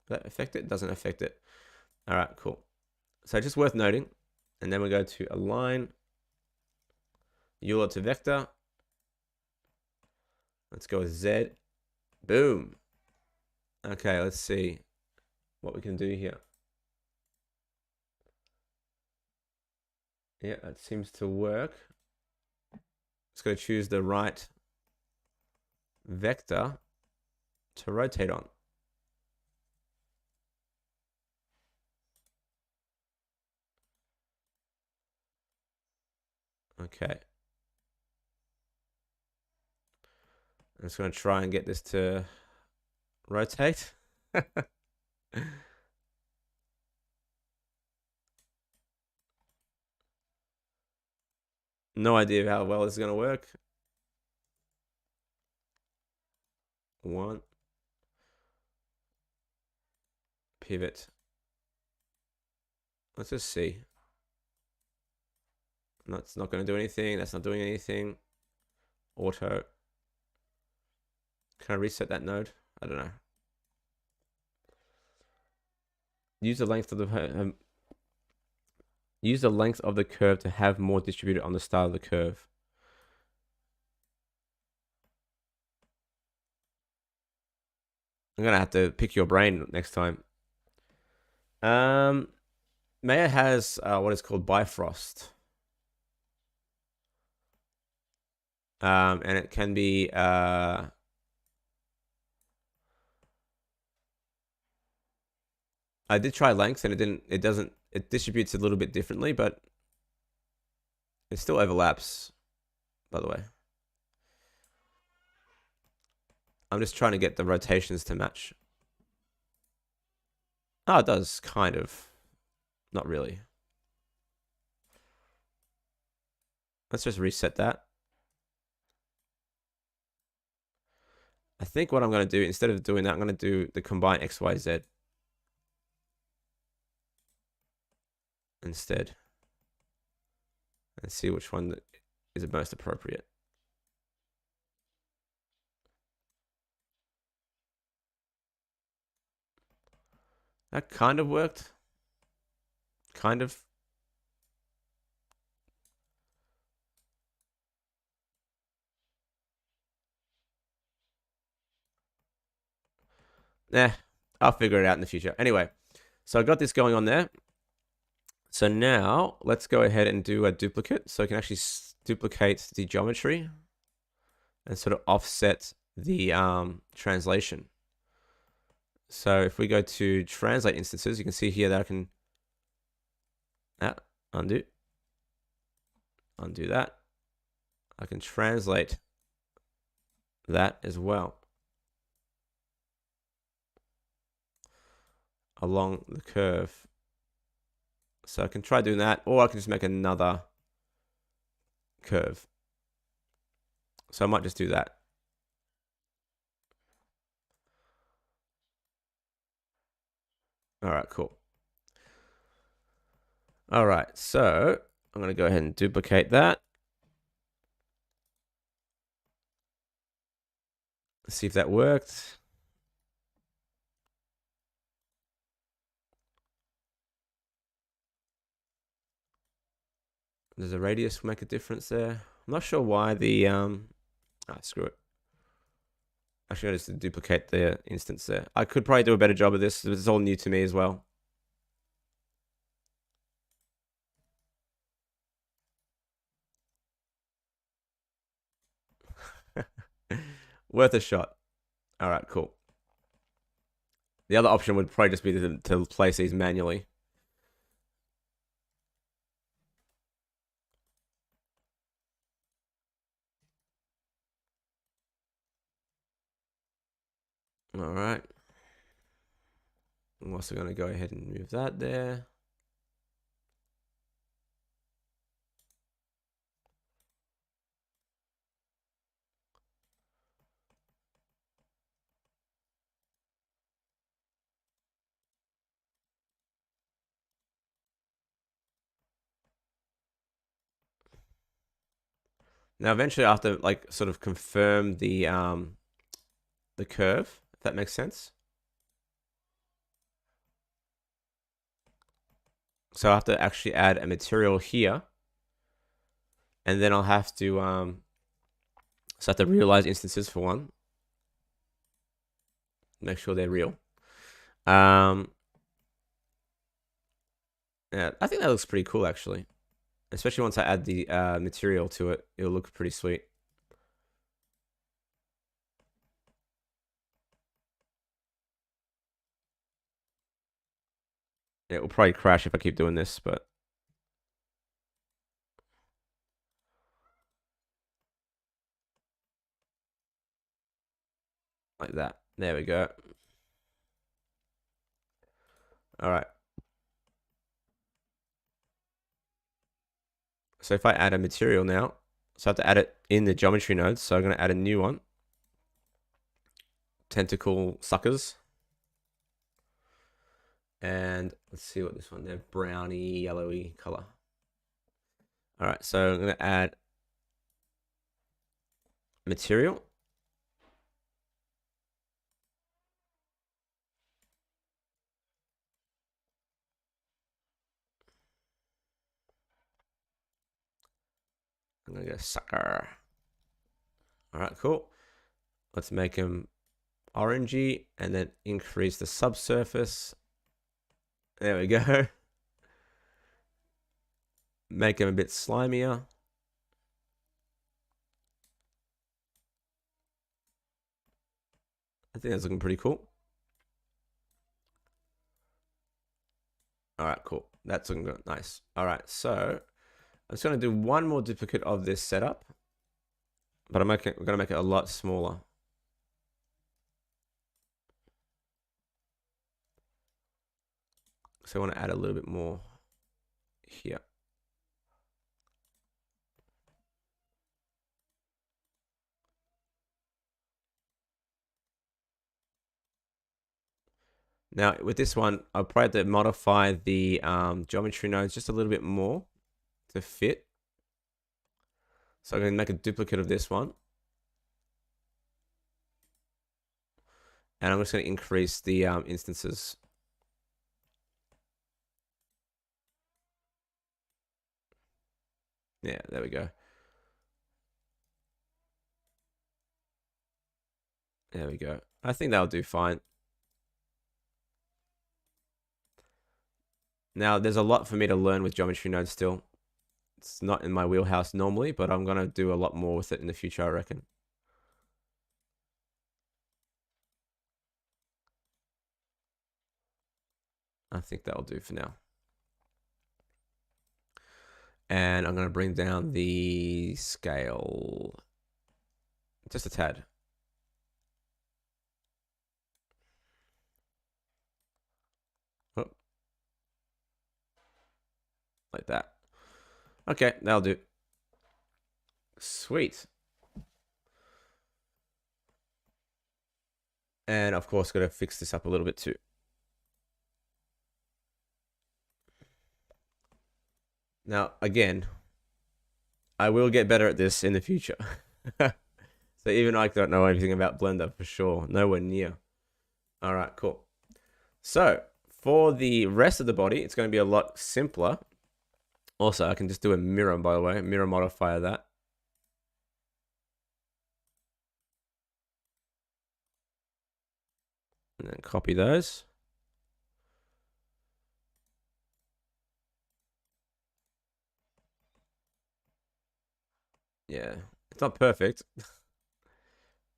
Does that affect it? Doesn't affect it. All right, cool. So just worth noting. And then we go to align Euler to vector. Let's go with Z. Boom. Okay, let's see what we can do here. Yeah, that seems to work. Just going to choose the right vector to rotate on. Okay. I'm just going to try and get this to rotate. No idea how well this is going to work. One. Pivot. Let's just see. That's not going to do anything. That's not doing anything. Auto. Can I reset that node? I don't know. Use the length of the use the length of the curve to have more distributed on the start of the curve. I'm gonna have to pick your brain next time. Maya has what is called Bifrost. And it can be I did try length and it distributes a little bit differently, but it still overlaps, by the way. I'm just trying to get the rotations to match. Oh, it does, kind of. Not really. Let's just reset that. I think what I'm going to do, instead of doing that, I'm going to do the combine X, Y, Z instead. And see which one is the most appropriate. That kind of worked. Kind of. I'll figure it out in the future. Anyway, so I got this going on there. So now let's go ahead and do a duplicate. So I can actually duplicate the geometry and sort of offset the translation. So if we go to translate instances, you can see here that I can undo that. I can translate that as well along the curve. So I can try doing that, or I can just make another curve. So I might just do that. All right, cool. All right, so I'm going to go ahead and duplicate that. See if that worked. Does the radius make a difference there? I'm not sure why the screw it. Actually, I just duplicate the instance there. I could probably do a better job of this. It's all new to me as well. Worth a shot. All right, cool. The other option would probably just be to place these manually. All right. I'm also going to go ahead and move that there. Now, eventually, I have to like sort of confirm the curve, if that makes sense. So I have to actually add a material here, and then I'll have to so I have to realize instances for one. Make sure they're real. Yeah, I think that looks pretty cool actually. Especially once I add the material to it, it'll look pretty sweet. It will probably crash if I keep doing this, but like that. There we go. All right. So if I add a material now, so I have to add it in the geometry nodes. So I'm going to add a new one. Tentacle suckers. And let's see what this one, they're browny, yellowy color. All right, so I'm going to add material. I'm going to go sucker. All right, cool. Let's make him orangey and then increase the subsurface. There we go. Make him a bit slimier. I think that's looking pretty cool. All right, cool. That's looking good. Nice. All right, so I'm just going to do one more duplicate of this setup, but we're going to make it a lot smaller. So I want to add a little bit more here. Now with this one, I'll probably have to modify the geometry nodes just a little bit more to fit. So I'm going to make a duplicate of this one. And I'm just going to increase the instances. Yeah, there we go. There we go. I think that'll do fine. Now, there's a lot for me to learn with geometry nodes still. It's not in my wheelhouse normally, but I'm going to do a lot more with it in the future, I reckon. I think that'll do for now. And I'm going to bring down the scale just a tad. Oh. Like that. Okay, that'll do. Sweet. And of course, got to fix this up a little bit too. Now, again, I will get better at this in the future. So even I don't know anything about Blender for sure. Nowhere near. All right, cool. So for the rest of the body, it's going to be a lot simpler. Also, I can just do a mirror, by the way, mirror modifier that. And then copy those. Yeah, it's not perfect.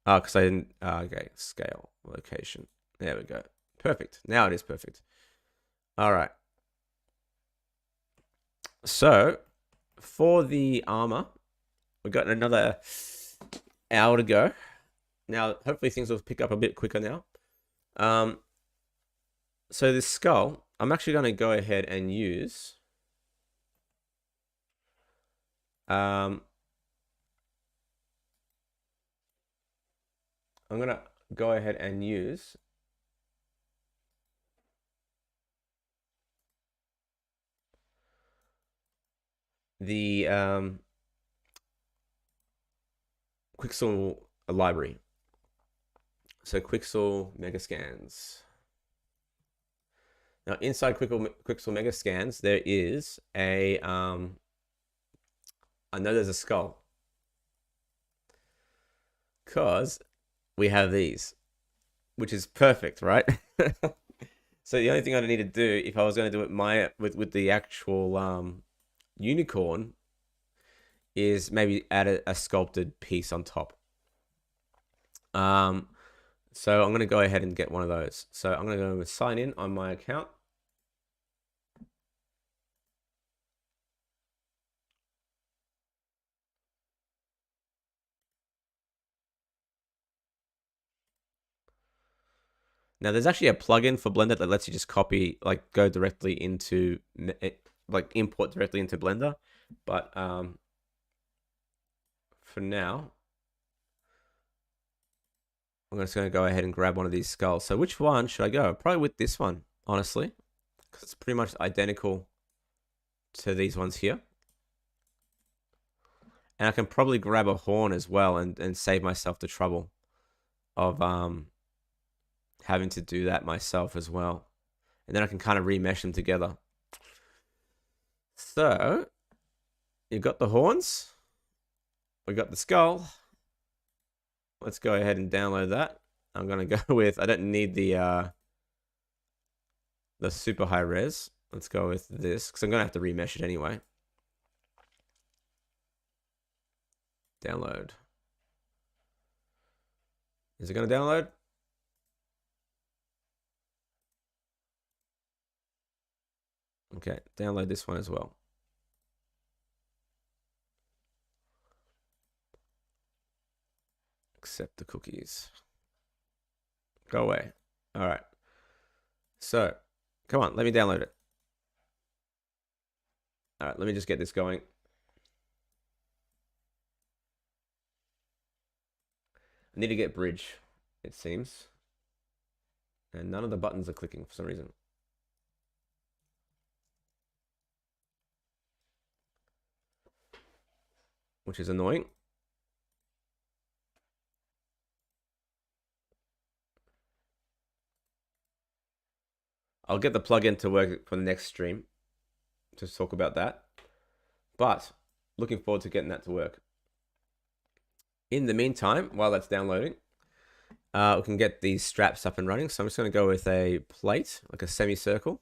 Oh, because I didn't, okay, scale, location. There we go. Perfect. Now it is perfect. All right. So for the armor, we've got another hour to go. Now, hopefully things will pick up a bit quicker now. So this skull, I'm actually going to go ahead and use I'm going to go ahead and use the Quixel library. So Quixel Mega Scans. Now inside Quixel Mega Scans, there is a I know there's a skull, because we have these, which is perfect, right? So the only thing I need to do, if I was going to do it with the actual unicorn, is maybe add a sculpted piece on top. So I'm going to go ahead and get one of those. So I'm going to go and sign in on my account. Now there's actually a plugin for Blender that lets you just copy, like go directly into, like import directly into Blender. But for now, I'm just going to go ahead and grab one of these skulls. So which one should I go? Probably with this one, honestly, because it's pretty much identical to these ones here. And I can probably grab a horn as well and save myself the trouble of having to do that myself as well. And then I can kind of remesh them together. So you've got the horns. We got the skull. Let's go ahead and download that. I'm going to go with, I don't need the super high res. Let's go with this, because I'm going to have to remesh it anyway. Download. Is it going to download? Okay, download this one as well. Accept the cookies. Go away. All right. So, come on, let me download it. All right, let me just get this going. I need to get bridge, it seems. And none of the buttons are clicking for some reason. Which is annoying. I'll get the plugin to work for the next stream to talk about that. But looking forward to getting that to work. In the meantime, while that's downloading, we can get these straps up and running. So I'm just going to go with a plate, like a semicircle.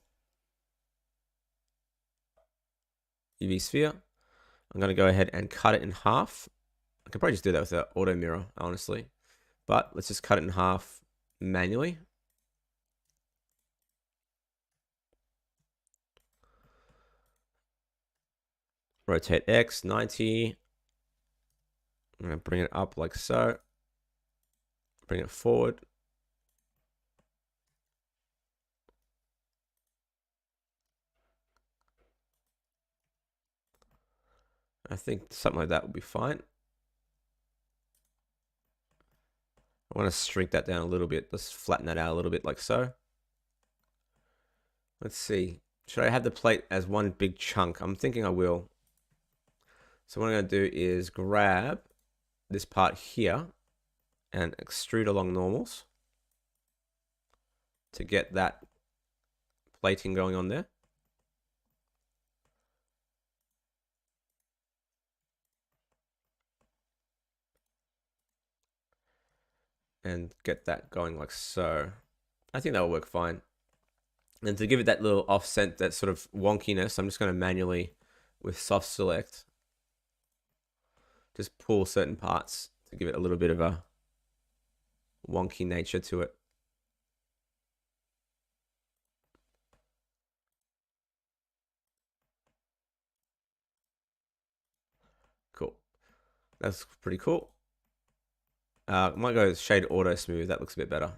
UV sphere. I'm going to go ahead and cut it in half. I could probably just do that with an auto mirror, honestly. But let's just cut it in half manually. Rotate X, 90. I'm going to bring it up like so. Bring it forward. I think something like that would be fine. I want to shrink that down a little bit. Let's flatten that out a little bit like so. Let's see. Should I have the plate as one big chunk? I'm thinking I will. So what I'm going to do is grab this part here and extrude along normals to get that plating going on there. And get that going like so. I think that will work fine. And to give it that little offset, that sort of wonkiness, I'm just going to manually, with soft select, just pull certain parts to give it a little bit of a wonky nature to it. Cool. That's pretty cool. I might go with shade auto smooth. That looks a bit better.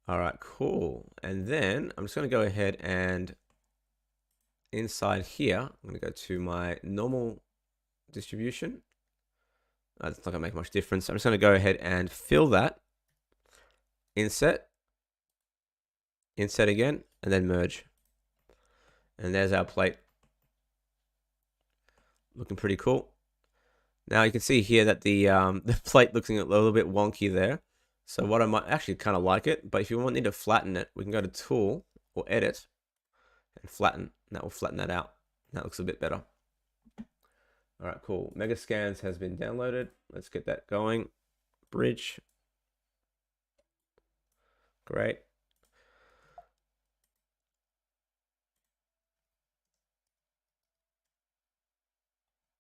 All right, cool. And then I'm just going to go ahead and inside here, I'm going to go to my normal distribution. That's not going to make much difference. I'm just going to go ahead and fill that. Inset. Inset again, and then merge. And there's our plate. Looking pretty cool. Now you can see here that the the plate looking a little bit wonky there. So what I might actually kind of like it, but if you need to flatten it, we can go to Tool or Edit and flatten. And that will flatten that out. That looks a bit better. All right, cool. Megascans has been downloaded. Let's get that going. Bridge. Great.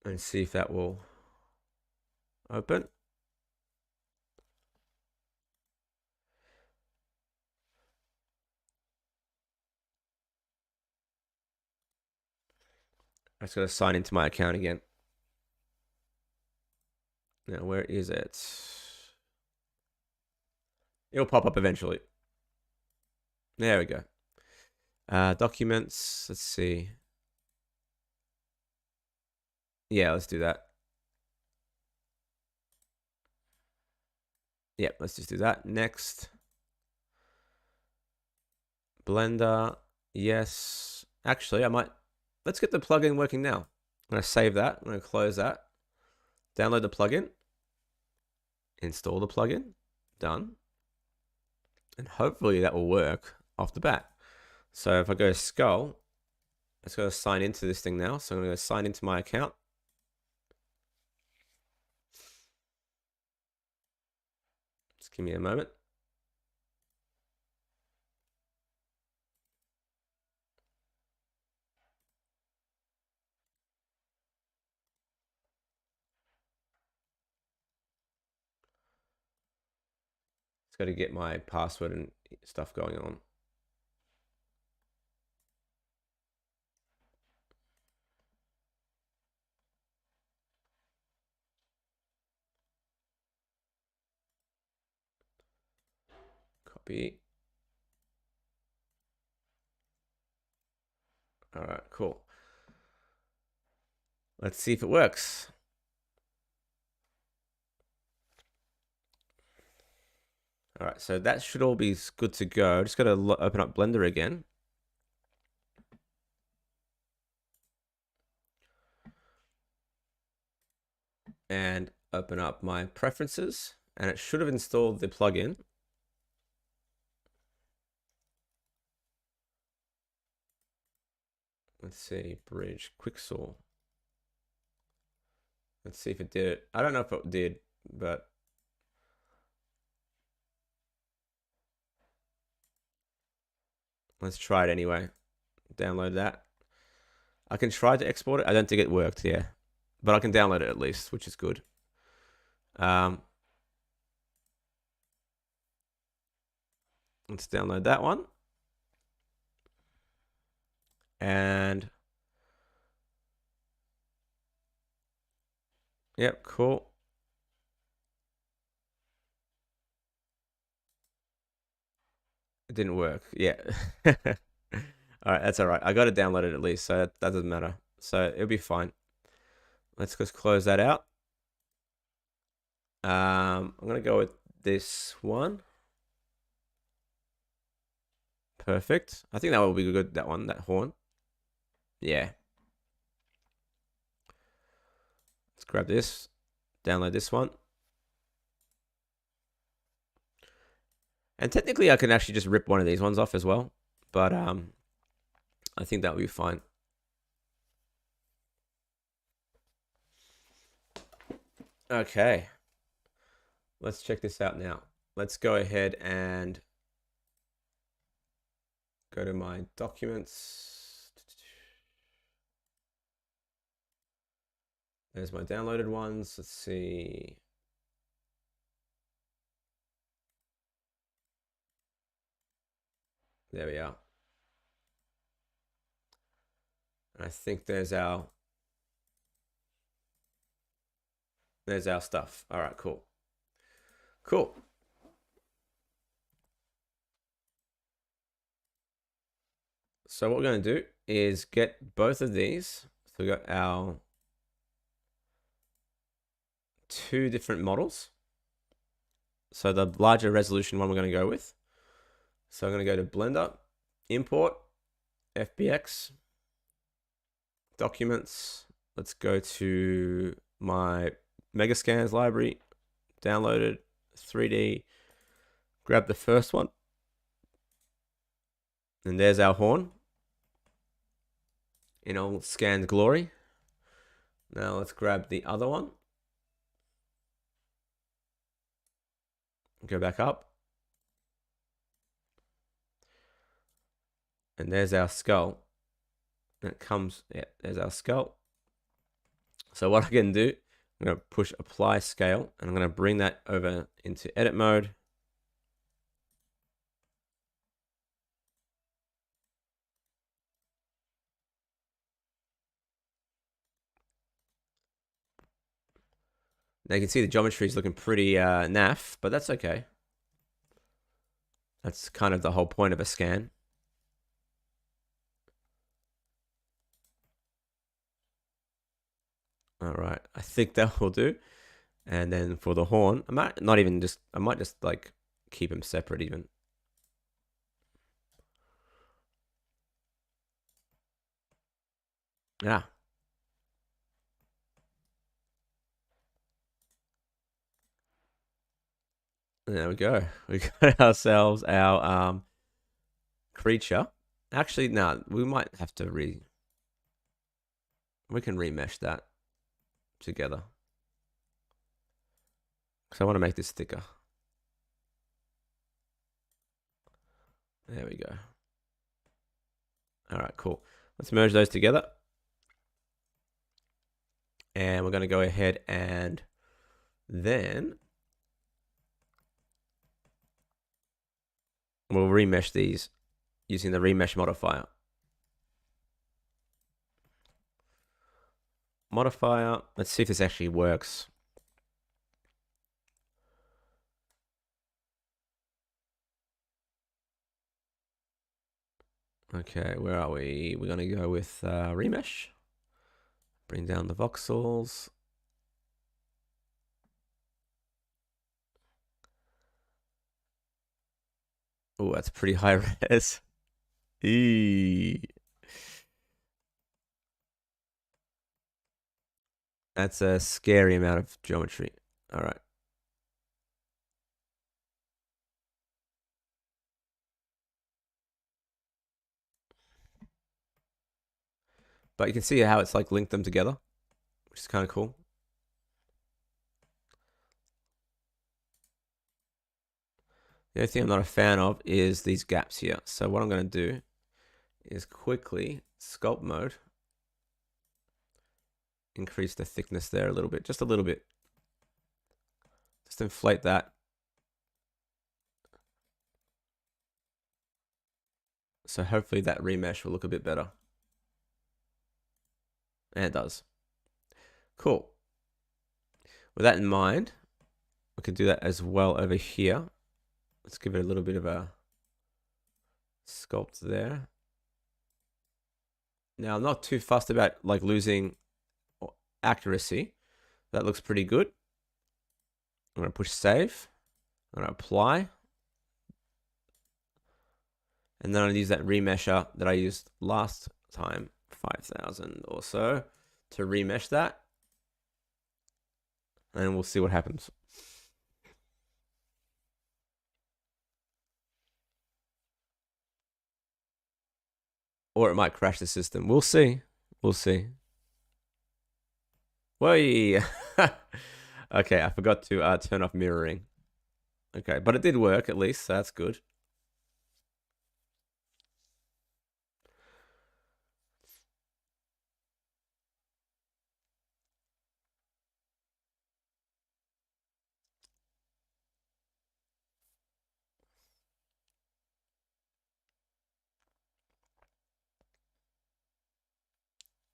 And see if that will open. I just got to sign into my account again. Now, where is it? It'll pop up eventually. There we go. Documents. Let's see. Yeah, let's do that. Yep, let's just do that. Next. Blender. Yes. Actually, I might. Let's get the plugin working now. I'm going to save that. I'm going to close that. Download the plugin. Install the plugin. Done. And hopefully that will work off the bat. So if I go Skull, let's go sign into this thing now. So I'm going to go sign into my account. Just give me a moment. Just got to get my password and stuff going on. Copy. All right, cool. Let's see if it works. All right, so that should all be good to go. Just got to open up Blender again. And open up my preferences. And it should have installed the plugin. Let's see, Bridge, Quicksaw. Let's see if it did it. I don't know if it did, but let's try it anyway. Download that. I can try to export it. I don't think it worked, yeah. But I can download it at least, which is good. Let's download that one. And yep, cool. It didn't work. Yeah. All right, that's all right. I got to download it at least, so that doesn't matter. So it'll be fine. Let's just close that out. I'm gonna go with this one. Perfect. I think that will be good. That one, that horn. Yeah. Let's grab this. Download this one. And technically, I can actually just rip one of these ones off as well. But I think that will be fine. Okay. Let's check this out now. Let's go ahead and go to my documents. There's my downloaded ones. Let's see. There we are. And I think there's our stuff. All right, cool. Cool. So what we're going to do is get both of these. So we got our two different models. So the larger resolution one we're going to go with. So I'm going to go to Blender, Import, FBX, Documents. Let's go to my Megascans library, downloaded, 3D. Grab the first one. And there's our horn in all scanned glory. Now let's grab the other one. Go back up. And there's our skull. And it comes, yeah, there's our skull. So what I can do, I'm going to push apply scale, and I'm going to bring that over into edit mode. Now you can see the geometry is looking pretty naff, but that's okay. That's kind of the whole point of a scan. All right, I think that will do. And then for the horn, I might just like keep them separate even. Yeah. There we go. We got ourselves our creature. Actually, no, we might have to we can remesh that together. Because I want to make this thicker. There we go. All right, cool. Let's merge those together. And we're going to go ahead and then we'll remesh these using the remesh modifier. Let's see if this actually works. Okay, where are we? We're going to go with remesh. Bring down the voxels. Oh, that's pretty high res. That's a scary amount of geometry. All right. But you can see how it's like linked them together, which is kind of cool. The only thing I'm not a fan of is these gaps here. So what I'm going to do is quickly sculpt mode. Increase the thickness there a little bit, just a little bit. Just inflate that. So hopefully that remesh will look a bit better. And it does. Cool. With that in mind, we can do that as well over here. Let's give it a little bit of a sculpt there. Now, I'm not too fussed about like losing accuracy. That looks pretty good. I'm going to push save. I'm going to apply. And then I'm going to use that remesher that I used last time, 5,000 or so, to remesh that. And we'll see what happens. Or it might crash the system. We'll see. We'll see. Whey! Okay, I forgot to turn off mirroring. Okay, but it did work at least, so that's good.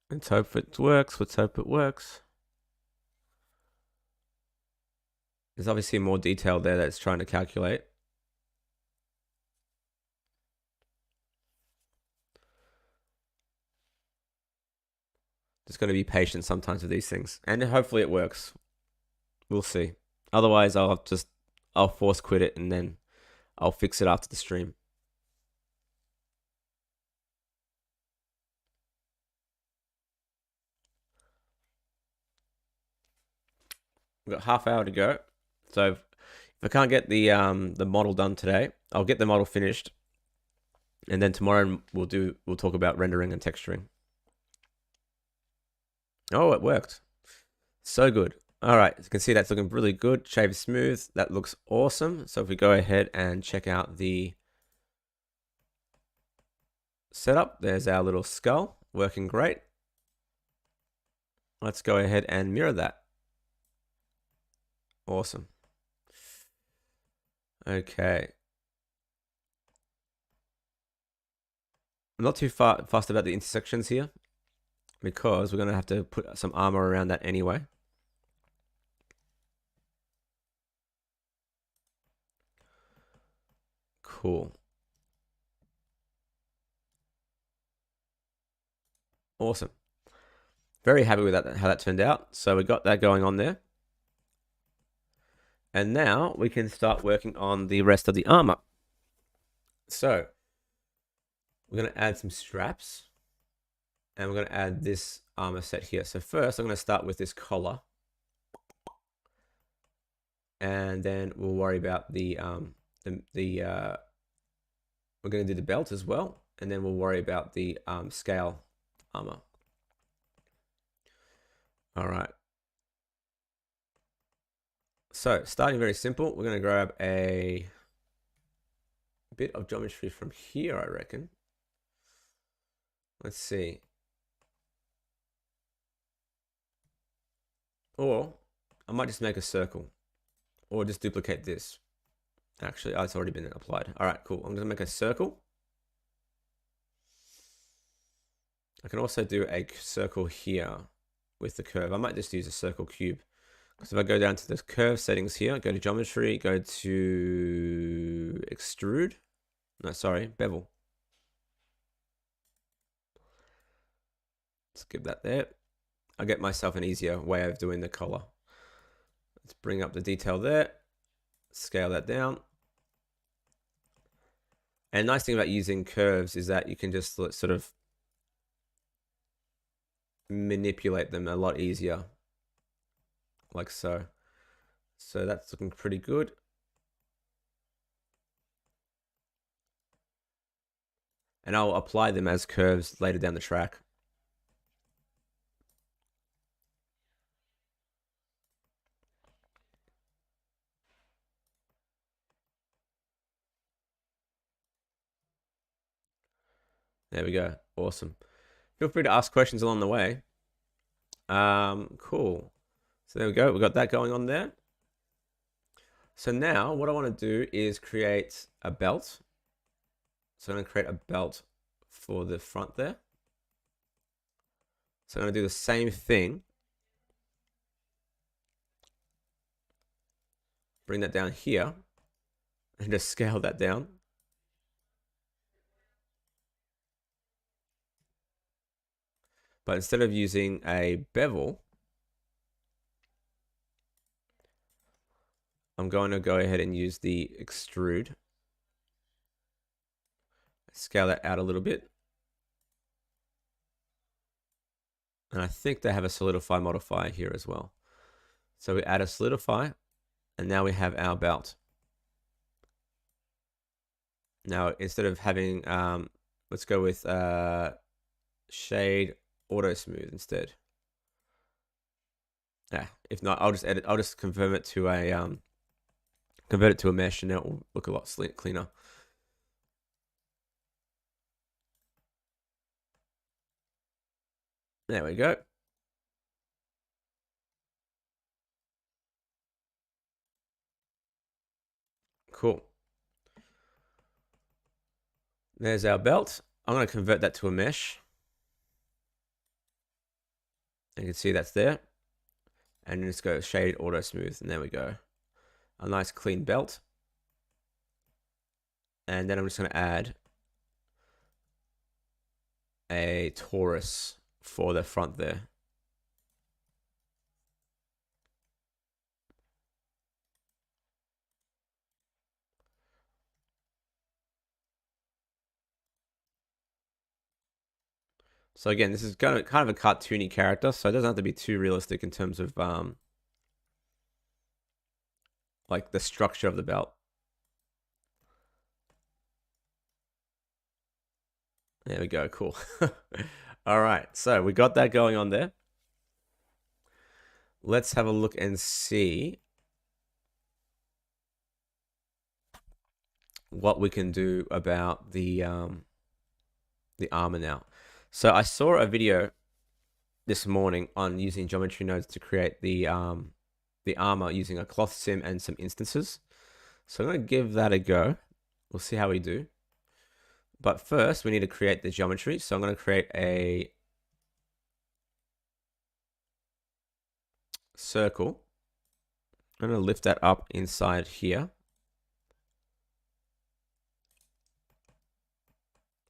Let's hope it works. Let's hope it works. There's obviously more detail there that's trying to calculate. Just got to be patient sometimes with these things. And hopefully it works. We'll see. Otherwise, I'll force quit it and then I'll fix it after the stream. We've got half hour to go. So if I can't get the model done today, I'll get the model finished, and then tomorrow we'll talk about rendering and texturing. Oh, it worked. So good. All right, as you can see, that's looking really good. Shave smooth. That looks awesome. So if we go ahead and check out the setup, there's our little skull working great. Let's go ahead and mirror that. Awesome. Okay. I'm not too fussed about the intersections here, because we're going to have to put some armor around that anyway. Cool. Awesome. Very happy with that, how that turned out. So we got that going on there. And now we can start working on the rest of the armor. So we're going to add some straps, and we're going to add this armor set here. So first I'm going to start with this collar, and then we'll worry about we're going to do the belt as well, and then we'll worry about the scale armor. All right. So starting very simple, we're going to grab a bit of geometry from here, I reckon. Let's see. Or I might just make a circle, or just duplicate this. Actually, it's already been applied. All right, cool. I'm going to make a circle. I can also do a circle here with the curve. I might just use a circle cube. So if I go down to the curve settings here, go to geometry, go to extrude. No, sorry, bevel. Skip that there. I'll get myself an easier way of doing the collar. Let's bring up the detail there. Scale that down. And the nice thing about using curves is that you can just sort of manipulate them a lot easier. Like so. So that's looking pretty good. And I'll apply them as curves later down the track. There we go. Awesome. Feel free to ask questions along the way. Cool. So there we go. We've got that going on there. So now what I want to do is create a belt. So I'm going to create a belt for the front there. So I'm going to do the same thing. Bring that down here and just scale that down. But instead of using a bevel, I'm going to go ahead and use the extrude. Scale that out a little bit. And I think they have a solidify modifier here as well. So we add a solidify, and now we have our belt. Now, instead of having, let's go with shade auto smooth instead. Yeah, if not, I'll just convert it to a mesh, and it will look a lot cleaner. There we go. Cool. There's our belt. I'm going to convert that to a mesh. You can see that's there. And just go shade auto smooth, and there we go. A nice clean belt. And then I'm just going to add a torus for the front there. So again, this is kind of a cartoony character, so it doesn't have to be too realistic in terms of like the structure of the belt. There we go, cool. All right, so we got that going on there. Let's have a look and see what we can do about the armor now. So I saw a video this morning on using geometry nodes to create the armor using a cloth sim and some instances. So I'm going to give that a go. We'll see how we do. But first, we need to create the geometry. So I'm going to create a circle. I'm going to lift that up inside here.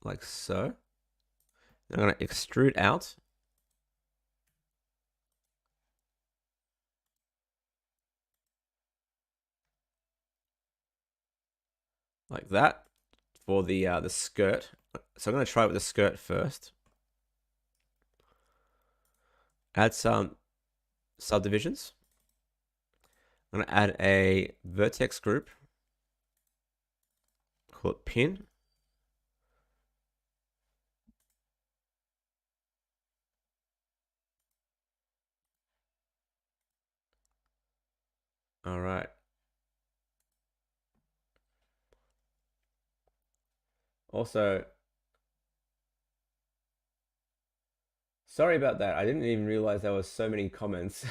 Like so. I'm going to extrude out. Like that for the skirt. So I'm going to try it with the skirt first. Add some subdivisions. I'm going to add a vertex group. Call it pin. All right. Also, sorry about that. I didn't even realize there was so many comments.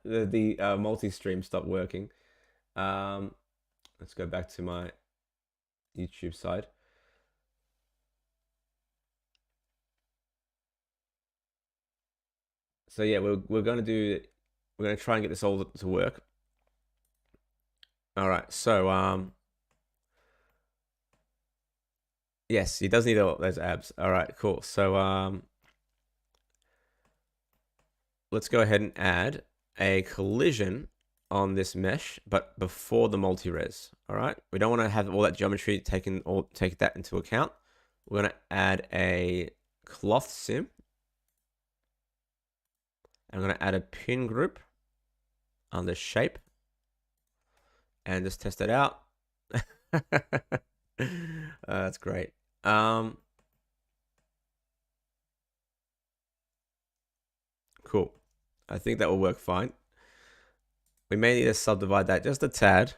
The multi-stream stopped working. Let's go back to my YouTube side. So yeah, we're going to try and get this all to work. All right. So yes, he does need all those abs. All right, cool. So let's go ahead and add a collision on this mesh, but before the multi-res. All right, we don't want to have all that geometry take that into account. We're going to add a cloth sim. I'm going to add a pin group on the shape and just test it out. That's great. Cool. I think that will work fine. We may need to subdivide that just a tad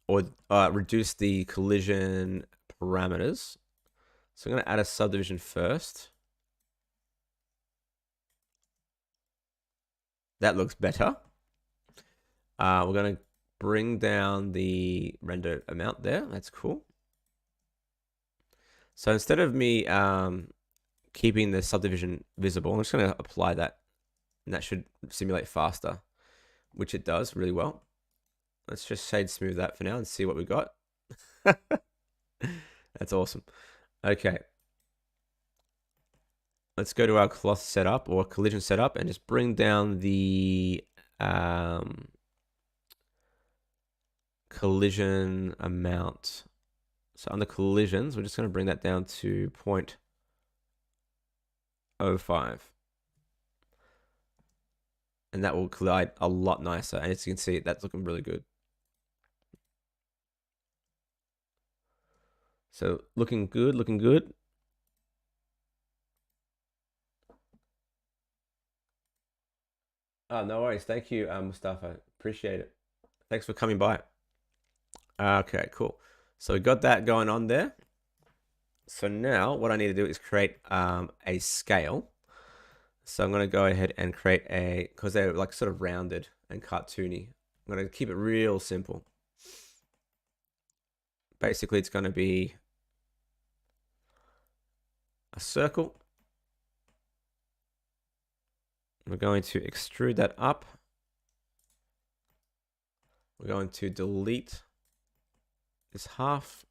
or reduce the collision parameters. So I'm going to add a subdivision first. That looks better. We're going to bring down the render amount there. That's cool. So instead of me keeping the subdivision visible, I'm just going to apply that. And that should simulate faster, which it does really well. Let's just shade smooth that for now and see what we got. That's awesome. Okay. Let's go to our cloth setup or collision setup and just bring down the collision amount. So on the collisions, we're just going to bring that down to 0.05. And that will collide a lot nicer. And as you can see, that's looking really good. So looking good, looking good. Oh, no worries. Thank you, Mustafa. Appreciate it. Thanks for coming by. Okay, cool. So we got that going on there. So now what I need to do is create a scale. So I'm going to go ahead and create because they're like sort of rounded and cartoony. I'm going to keep it real simple. Basically, it's going to be a circle. We're going to extrude that up. We're going to delete this half.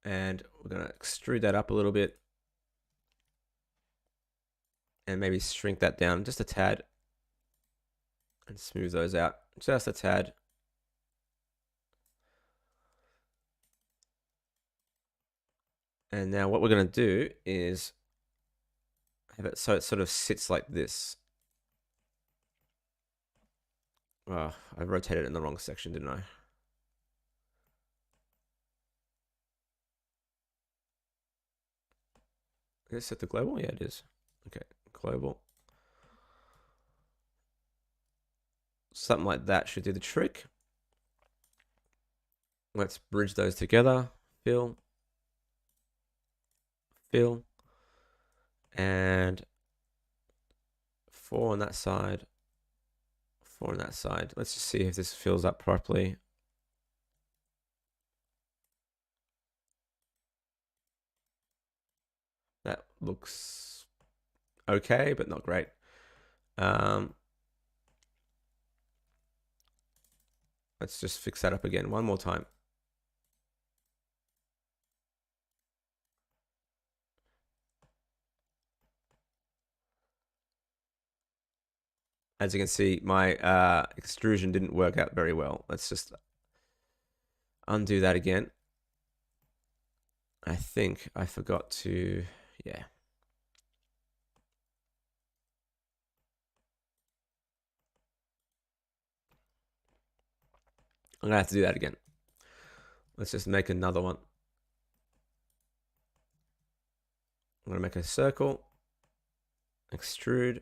And we're going to extrude that up a little bit. And maybe shrink that down just a tad. And smooth those out just a tad. And now what we're going to do is have it so it sort of sits like this. Oh, I rotated it in the wrong section, didn't I? Is it set to global? Yeah, it is. Okay, global. Something like that should do the trick. Let's bridge those together. Fill. Fill. And 4 on that side. 4 on that side. Let's just see if this fills up properly. That looks okay, but not great. Let's just fix that up again one more time. As you can see, my extrusion didn't work out very well. Let's just undo that again. I think I forgot to, yeah. I'm gonna have to do that again. Let's just make another one. I'm gonna make a circle, extrude,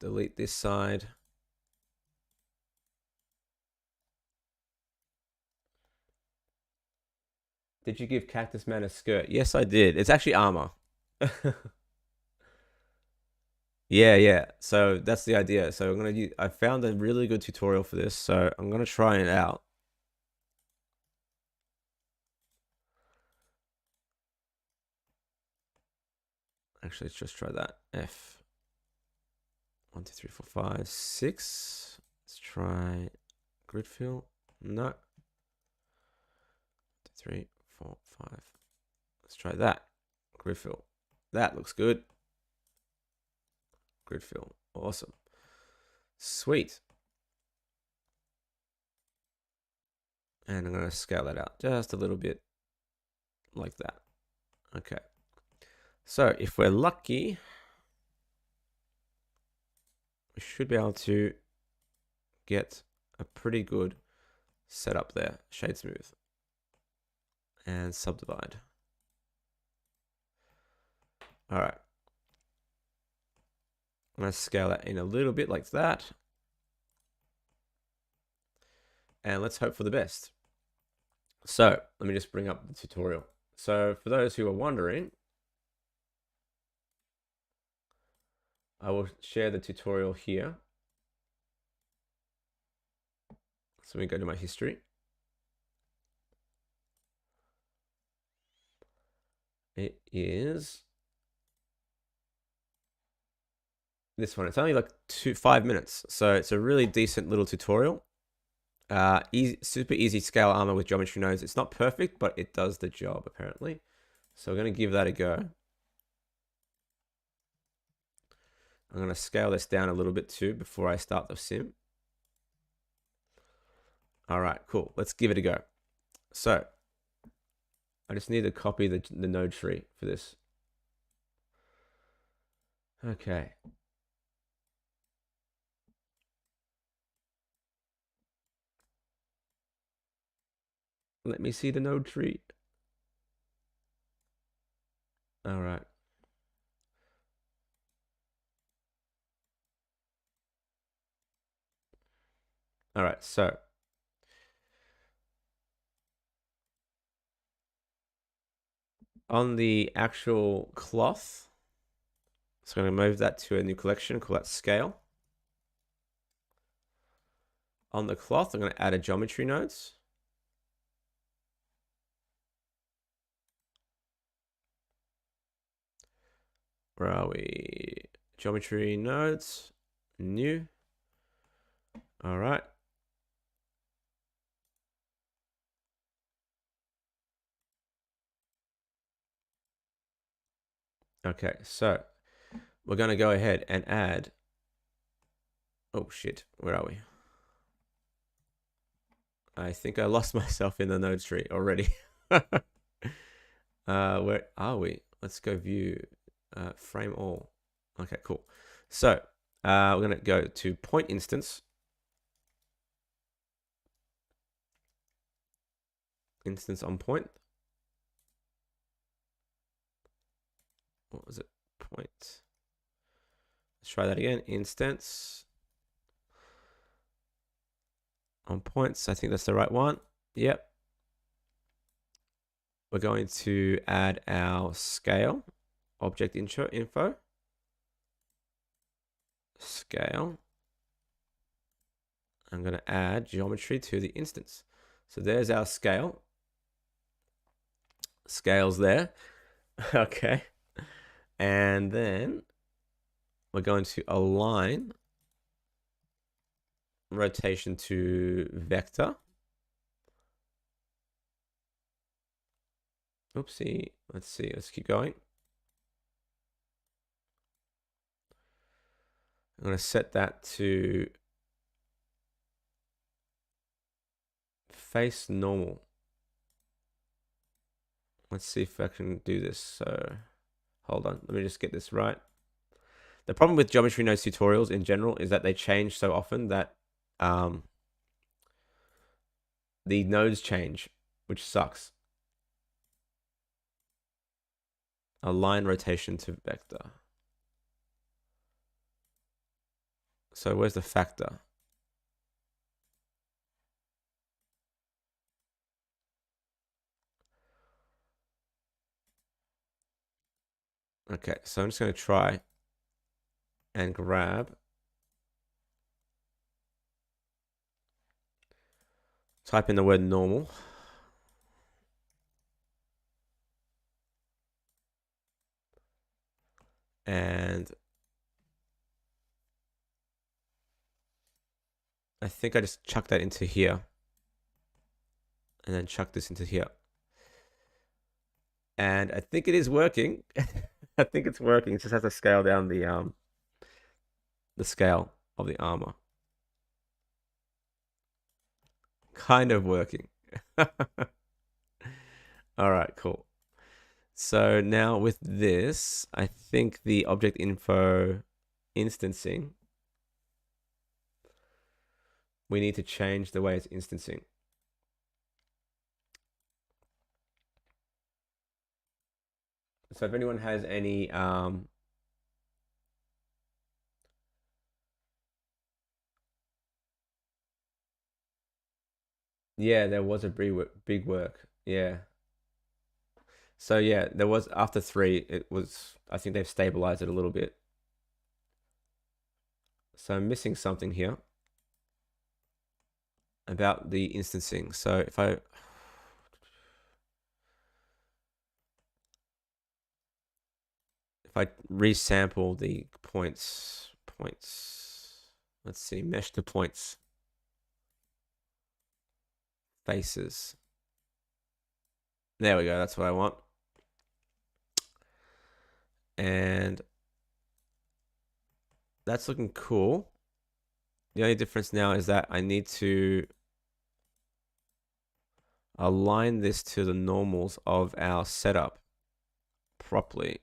delete this side. Did you give Cactus Man a skirt? Yes, I did. It's actually armor. Yeah. So that's the idea. So I'm gonna use, I found a really good tutorial for this, so I'm gonna try it out. Actually, let's just try that. F. 1, 2, 3, 4, 5, 6. Let's try grid fill. No. 1, 2, 3, 4, 5. Let's try that. Grid fill. That looks good. Grid fill. Awesome. Sweet. And I'm going to scale that out just a little bit like that. Okay. So if we're lucky, we should be able to get a pretty good setup there. Shade smooth. And subdivide. All right. I'm going to scale that in a little bit like that. And let's hope for the best. So let me just bring up the tutorial. So for those who are wondering, I will share the tutorial here. So we go to my history. It is this one. It's only like 5 minutes. So it's a really decent little tutorial. Super easy scale armor with geometry nodes. It's not perfect, but it does the job apparently. So we're going to give that a go. I'm going to scale this down a little bit too before I start the sim. All right, cool. Let's give it a go. So I just need to copy the node tree for this. Okay. Let me see the node tree. All right. All right, so on the actual cloth, so I'm going to move that to a new collection, call that scale. On the cloth, I'm going to add a geometry nodes. Where are we? Geometry nodes, new. All right. Okay, so we're going to go ahead and add. Oh shit, where are we? I think I lost myself in the node tree already. Where are we? Let's go view frame all. Okay, cool. So we're going to go to point instance. Instance on point. What was it? Point. Let's try that again. Instance on points. I think that's the right one. Yep. We're going to add our scale, object info, scale. I'm going to add geometry to the instance. So there's our scale. Scale's there. Okay. And then we're going to align rotation to vector. Oopsie. Let's see. Let's keep going. I'm going to set that to face normal. Let's see if I can do this. So hold on. Let me just get this right. The problem with geometry nodes tutorials in general is that they change so often that the nodes change, which sucks. Align rotation to vector. So where's the factor? Okay, so I'm just going to try and grab. Type in the word normal. And I think I just chuck that into here. And then chuck this into here. And I think it is working. I think it's working. It just has to scale down the scale of the armor. Kind of working. All right, cool. So now with this, I think the object info instancing, we need to change the way it's instancing. So if anyone has any yeah, there was a big work. Yeah. So yeah, there was after 3, it was, I think they've stabilized it a little bit. So I'm missing something here about the instancing. So if I resample the points, let's see, mesh the points, faces. There we go. That's what I want. And that's looking cool. The only difference now is that I need to align this to the normals of our setup properly.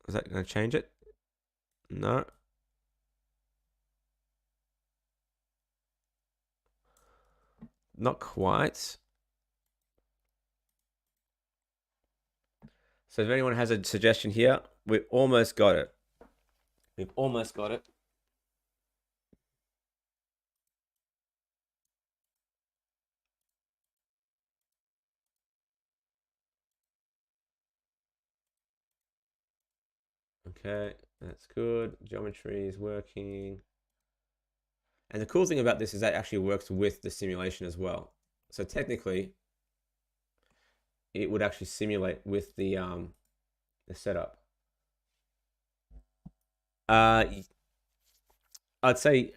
Is that going to change it? No. Not quite. So if anyone has a suggestion here, we've almost got it. We've almost got it. Okay, that's good. Geometry is working. And the cool thing about this is that it actually works with the simulation as well. So technically, it would actually simulate with the setup. I'd say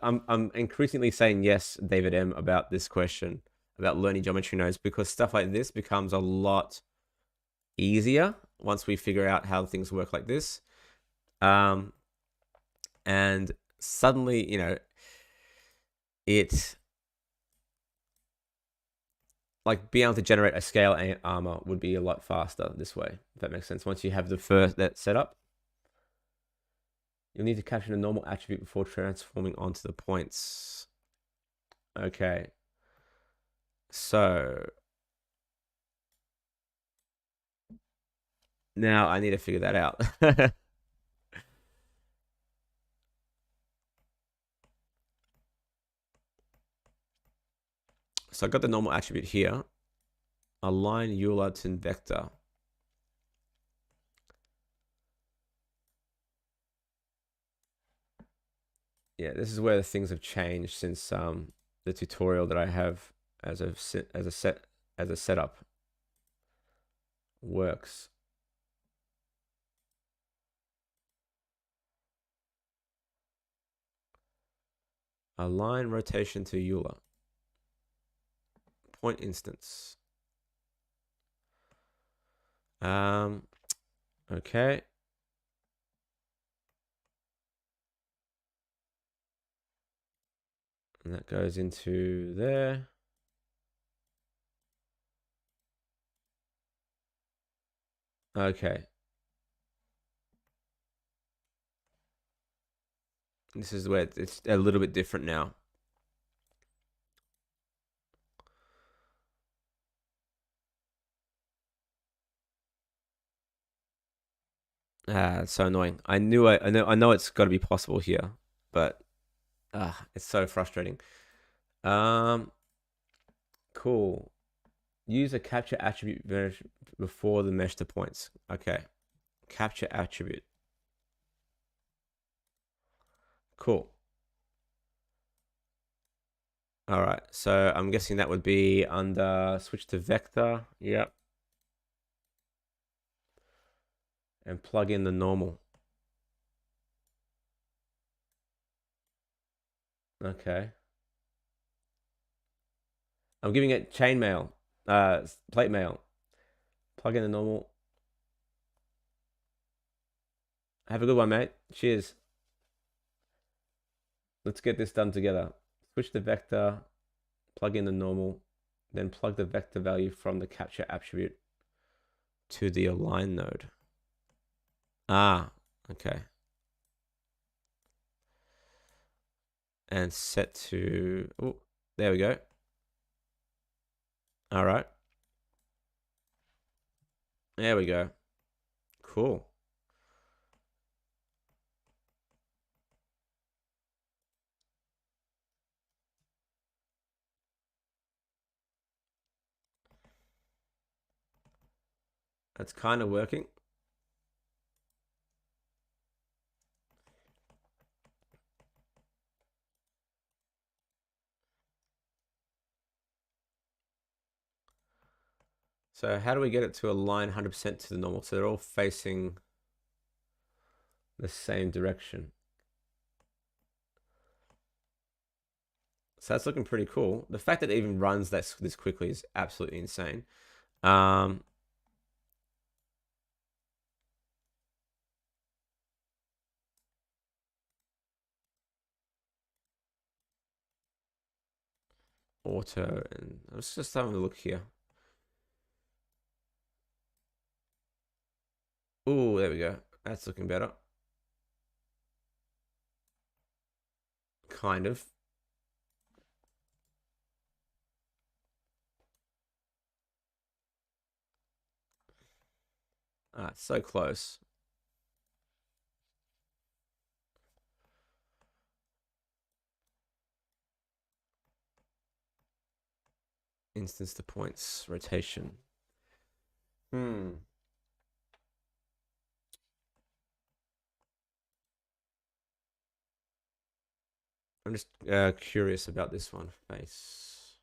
I'm increasingly saying yes, David M, about this question about learning geometry nodes, because stuff like this becomes a lot easier once we figure out how things work like this. And suddenly, you know, it like being able to generate a scale armor would be a lot faster this way, if that makes sense. Once you have the first that set up, you'll need to capture the normal attribute before transforming onto the points. Okay. So now I need to figure that out. So I got the normal attribute here. Align Euler to vector. Yeah, this is where the things have changed since the tutorial that I have as a setup works. Align rotation to Euler. Point instance. Okay. And that goes into there. Okay. This is where it's a little bit different now. It's so annoying. I know it's got to be possible here, but it's so frustrating. Cool. Use a capture attribute before the mesh to points. Okay. Capture attribute. Cool. All right. So I'm guessing that would be under switch to vector. Yep. And plug in the normal. Okay. I'm giving it chainmail, plate mail. Plug in the normal. Have a good one, mate. Cheers. Let's get this done together. Switch the vector, plug in the normal, then plug the vector value from the capture attribute to the align node. Okay. And set to, oh, there we go. All right. There we go. Cool. That's kind of working. So how do we get it to align 100% to the normal? So they're all facing the same direction. So that's looking pretty cool. The fact that it even runs this quickly is absolutely insane. Auto, and I was just having a look here. Oh, there we go. That's looking better. Kind of. So close. Instance to points, rotation. I'm just curious about this one. Face.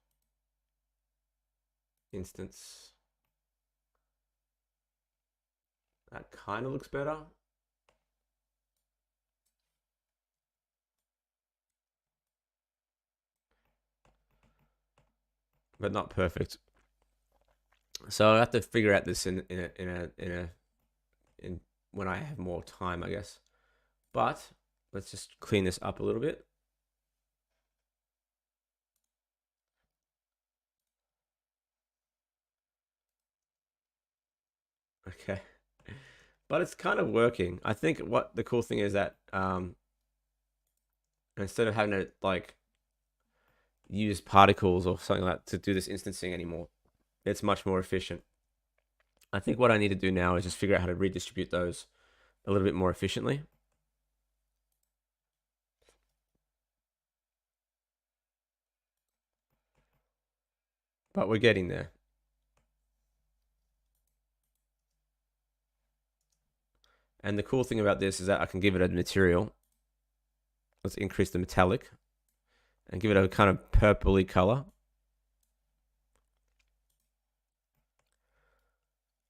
Instance. That kind of looks better. But not perfect. So I have to figure out this in when I have more time, I guess. But let's just clean this up a little bit. But it's kind of working. I think what the cool thing is that instead of having to like use particles or something like that to do this instancing anymore, it's much more efficient. I think what I need to do now is just figure out how to redistribute those a little bit more efficiently. But we're getting there. And the cool thing about this is that I can give it a material. Let's increase the metallic and give it a kind of purpley color.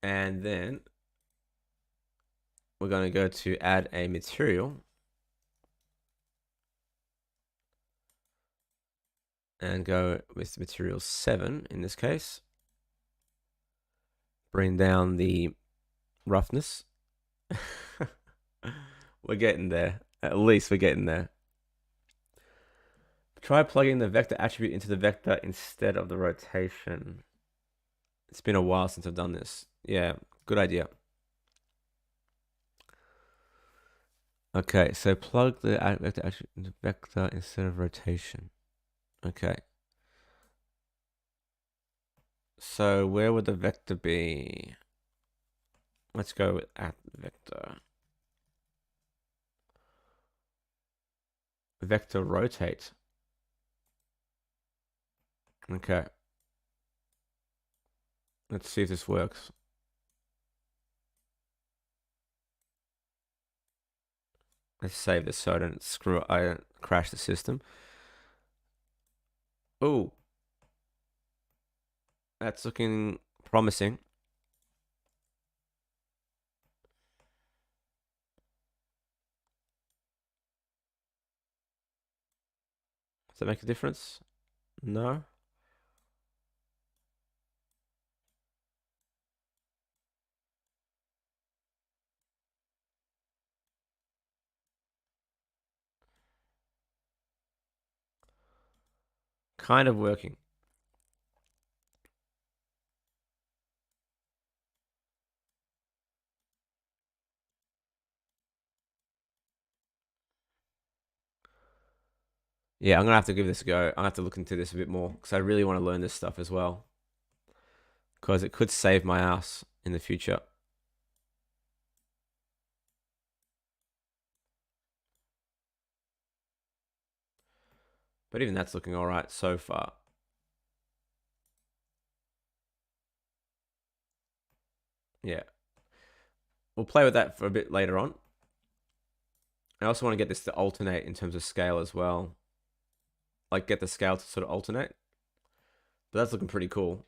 And then we're going to go to add a material. And go with material 7 in this case. Bring down the roughness. We're getting there. At least we're getting there. Try plugging the vector attribute into the vector instead of the rotation. It's been a while since I've done this. Yeah, good idea. Okay, so plug the vector attribute into vector instead of rotation. Okay. So where would the vector be? Let's go with at vector. Vector rotate. Okay. Let's see if this works. Let's save this so I don't crash the system. Oh, that's looking promising. Does that make a difference? No. Kind of working. Yeah, I'm gonna have to give this a go. I have to look into this a bit more because I really want to learn this stuff as well. Because it could save my ass in the future. But even that's looking all right so far. Yeah. We'll play with that for a bit later on. I also want to get this to alternate in terms of scale as well. Like get the scale to sort of alternate. But that's looking pretty cool.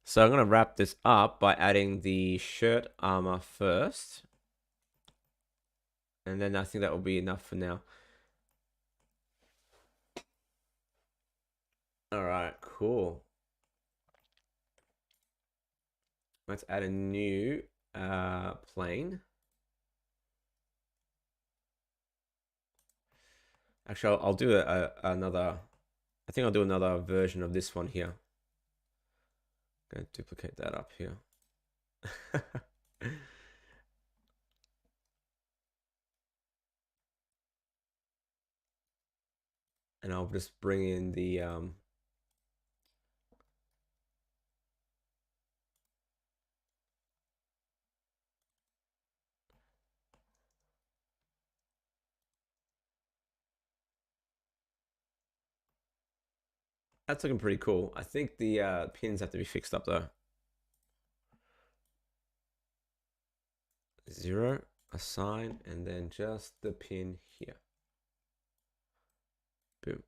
So I'm going to wrap this up by adding the shirt armor first. And then I think that will be enough for now. All right, cool. Let's add a new plane. Actually, I'll do another. I think I'll do another version of this one here. I'm going to duplicate that up here. And I'll just bring in the that's looking pretty cool. I think the pins have to be fixed up though. 0, assign, and then just the pin here. Boom.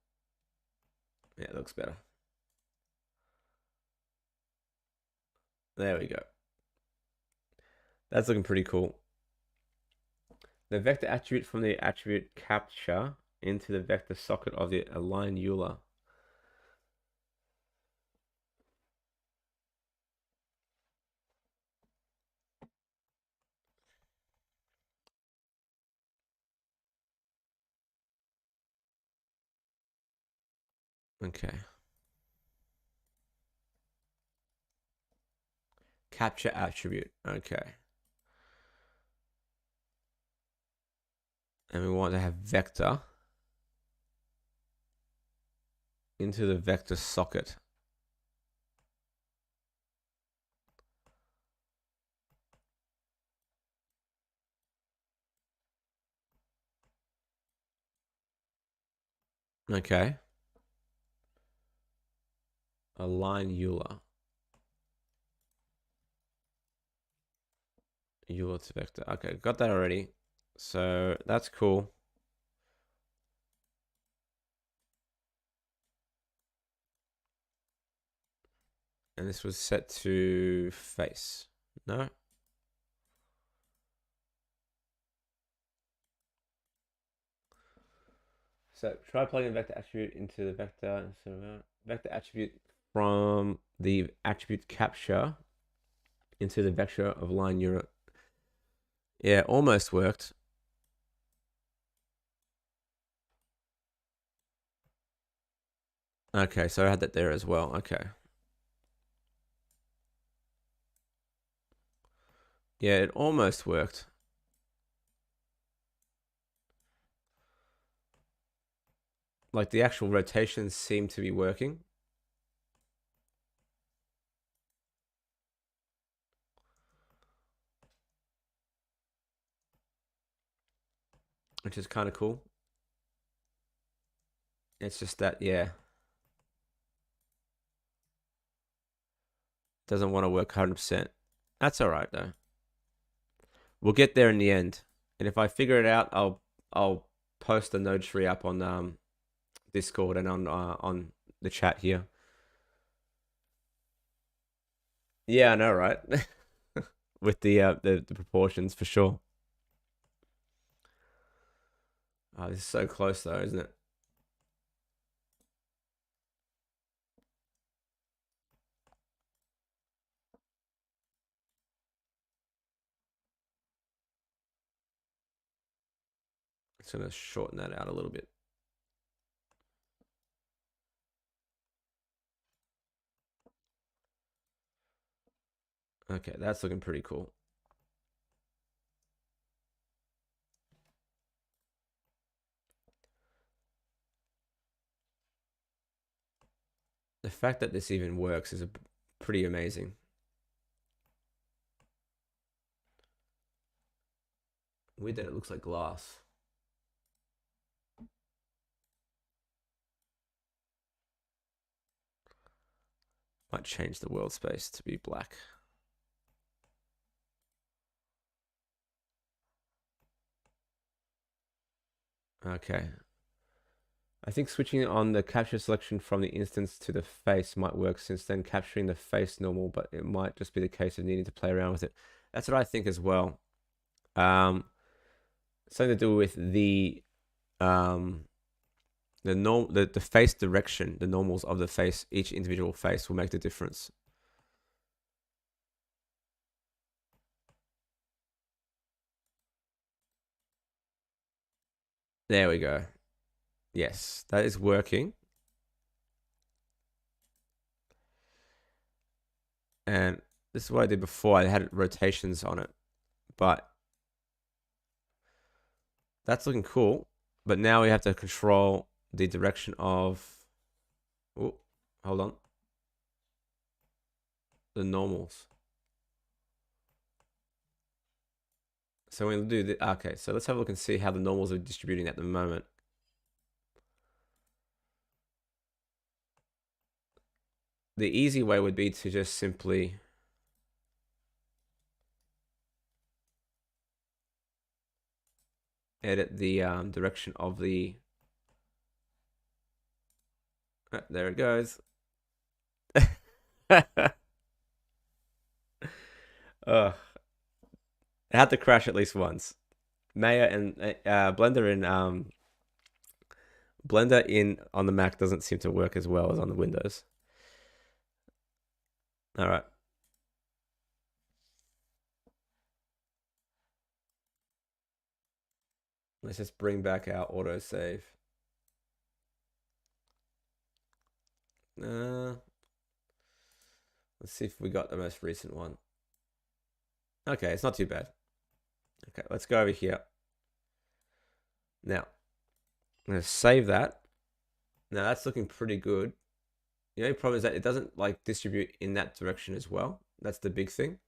Yeah, it looks better. There we go. That's looking pretty cool. The vector attribute from the attribute capture into the vector socket of the align Euler. Okay. Capture attribute. Okay. And we want to have vector into the vector socket. Okay. Align Euler. Euler to vector. Okay, got that already. So that's cool. And this was set to face. No? So try plugging the vector attribute into the vector. So vector attribute from the attribute capture into the vector of line Euler. Yeah, almost worked. Okay, so I had that there as well. Okay. Yeah, it almost worked. Like the actual rotations seem to be working. Which is kind of cool. It's just that, yeah. Doesn't want to work 100%. That's all right, though. We'll get there in the end. And if I figure it out, I'll post the node tree up on Discord and on the chat here. Yeah, I know, right? With the proportions for sure. Oh, this is so close though, isn't it? It's gonna shorten that out a little bit. Okay, that's looking pretty cool. The fact that this even works is pretty amazing. Weird that it looks like glass. Might change the world space to be black. Okay. I think switching on the capture selection from the instance to the face might work, since then capturing the face normal, but it might just be the case of needing to play around with it. That's what I think as well. Something to do with the face direction, the normals of the face, each individual face will make the difference. There we go. Yes, that is working. And this is what I did before. I had rotations on it, but that's looking cool. But now we have to control the direction of, oh, hold on, the normals. So we'll do the, okay, so let's have a look and see how the normals are distributing at the moment. The easy way would be to just simply edit the direction of the, there it goes. Ugh. It had to crash at least once. Maya and Blender in on the Mac doesn't seem to work as well as on the Windows. All right. Let's just bring back our autosave. Let's see if we got the most recent one. Okay, it's not too bad. Okay, let's go over here. Now, I'm going to save that. Now that's looking pretty good. The only problem is that it doesn't like distribute in that direction as well. That's the big thing.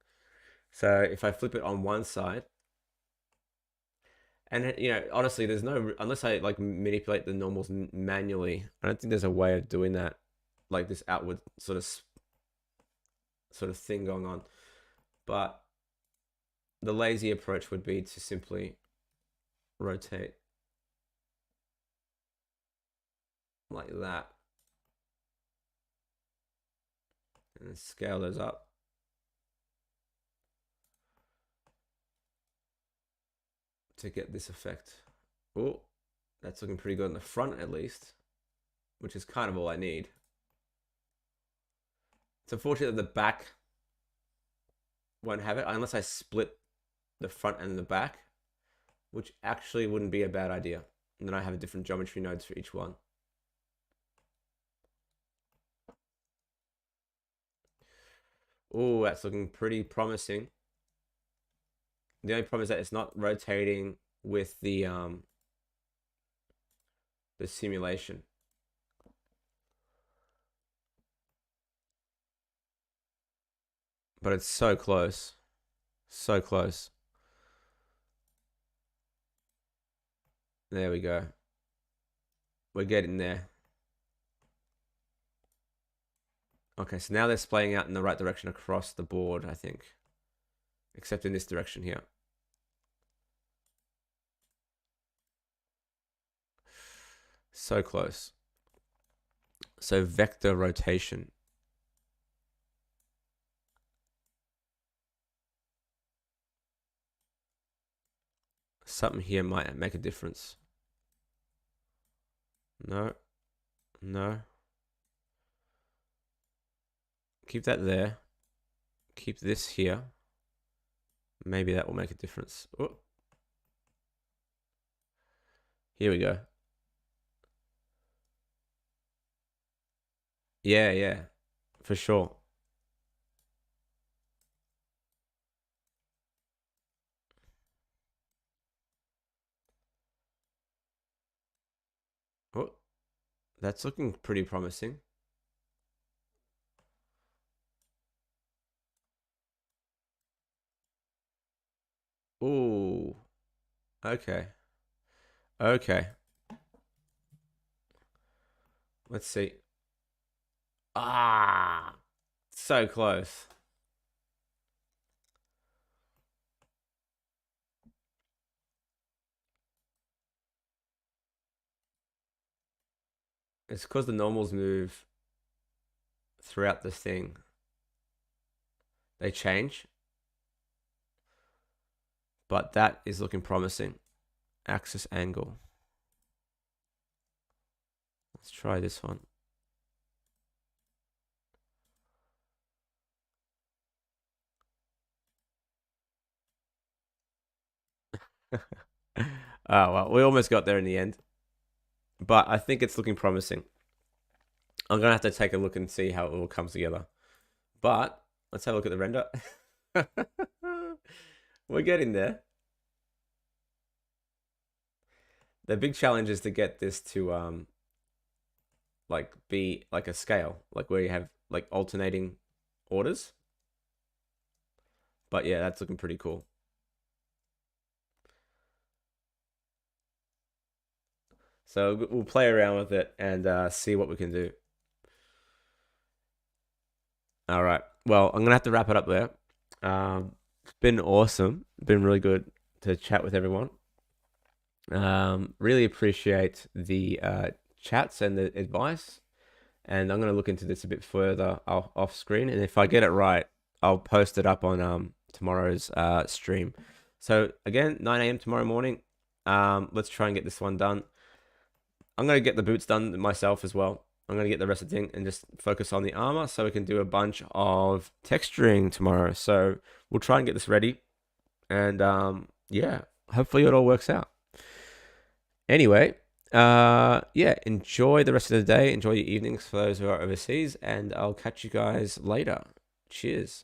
So if I flip it on one side, and you know, honestly, there's no, unless I like manipulate the normals manually, I don't think there's a way of doing that, like this outward sort of thing going on. But the lazy approach would be to simply rotate like that and scale those up. To get this effect. Oh, that's looking pretty good in the front at least, which is kind of all I need. It's unfortunate that the back won't have it unless I split the front and the back, which actually wouldn't be a bad idea. And then I have a different geometry nodes for each one. Oh, that's looking pretty promising. The only problem is that it's not rotating with the simulation. But it's so close. So close. There we go. We're getting there. Okay, so now they're splaying out in the right direction across the board, I think. Except in this direction here. So close. So vector rotation. Something here might make a difference. No. No. Keep that there. Keep this here. Maybe that will make a difference. Oh. Here we go. Yeah, yeah. For sure. Oh. That's looking pretty promising. Ooh. Okay. Okay. Let's see. Ah. So close. It's because the normals move throughout the thing. They change. But that is looking promising. Axis angle. Let's try this one. Oh, well, we almost got there in the end. But I think it's looking promising. I'm going to have to take a look and see how it all comes together. But let's have a look at the render. We're getting there. The big challenge is to get this to like be like a scale, like where you have like alternating orders. But yeah, that's looking pretty cool. So we'll play around with it and see what we can do. All right. Well, I'm gonna have to wrap it up there. It's been awesome. Been really good to chat with everyone. Really appreciate the chats and the advice. And I'm gonna look into this a bit further off screen. And if I get it right, I'll post it up on tomorrow's stream. So again, 9 a.m. tomorrow morning. Let's try and get this one done. I'm gonna get the boots done myself as well. I'm going to get the rest of the thing and just focus on the armor so we can do a bunch of texturing tomorrow. So we'll try and get this ready. And yeah, hopefully it all works out. Anyway, yeah, enjoy the rest of the day. Enjoy your evenings for those who are overseas. And I'll catch you guys later. Cheers.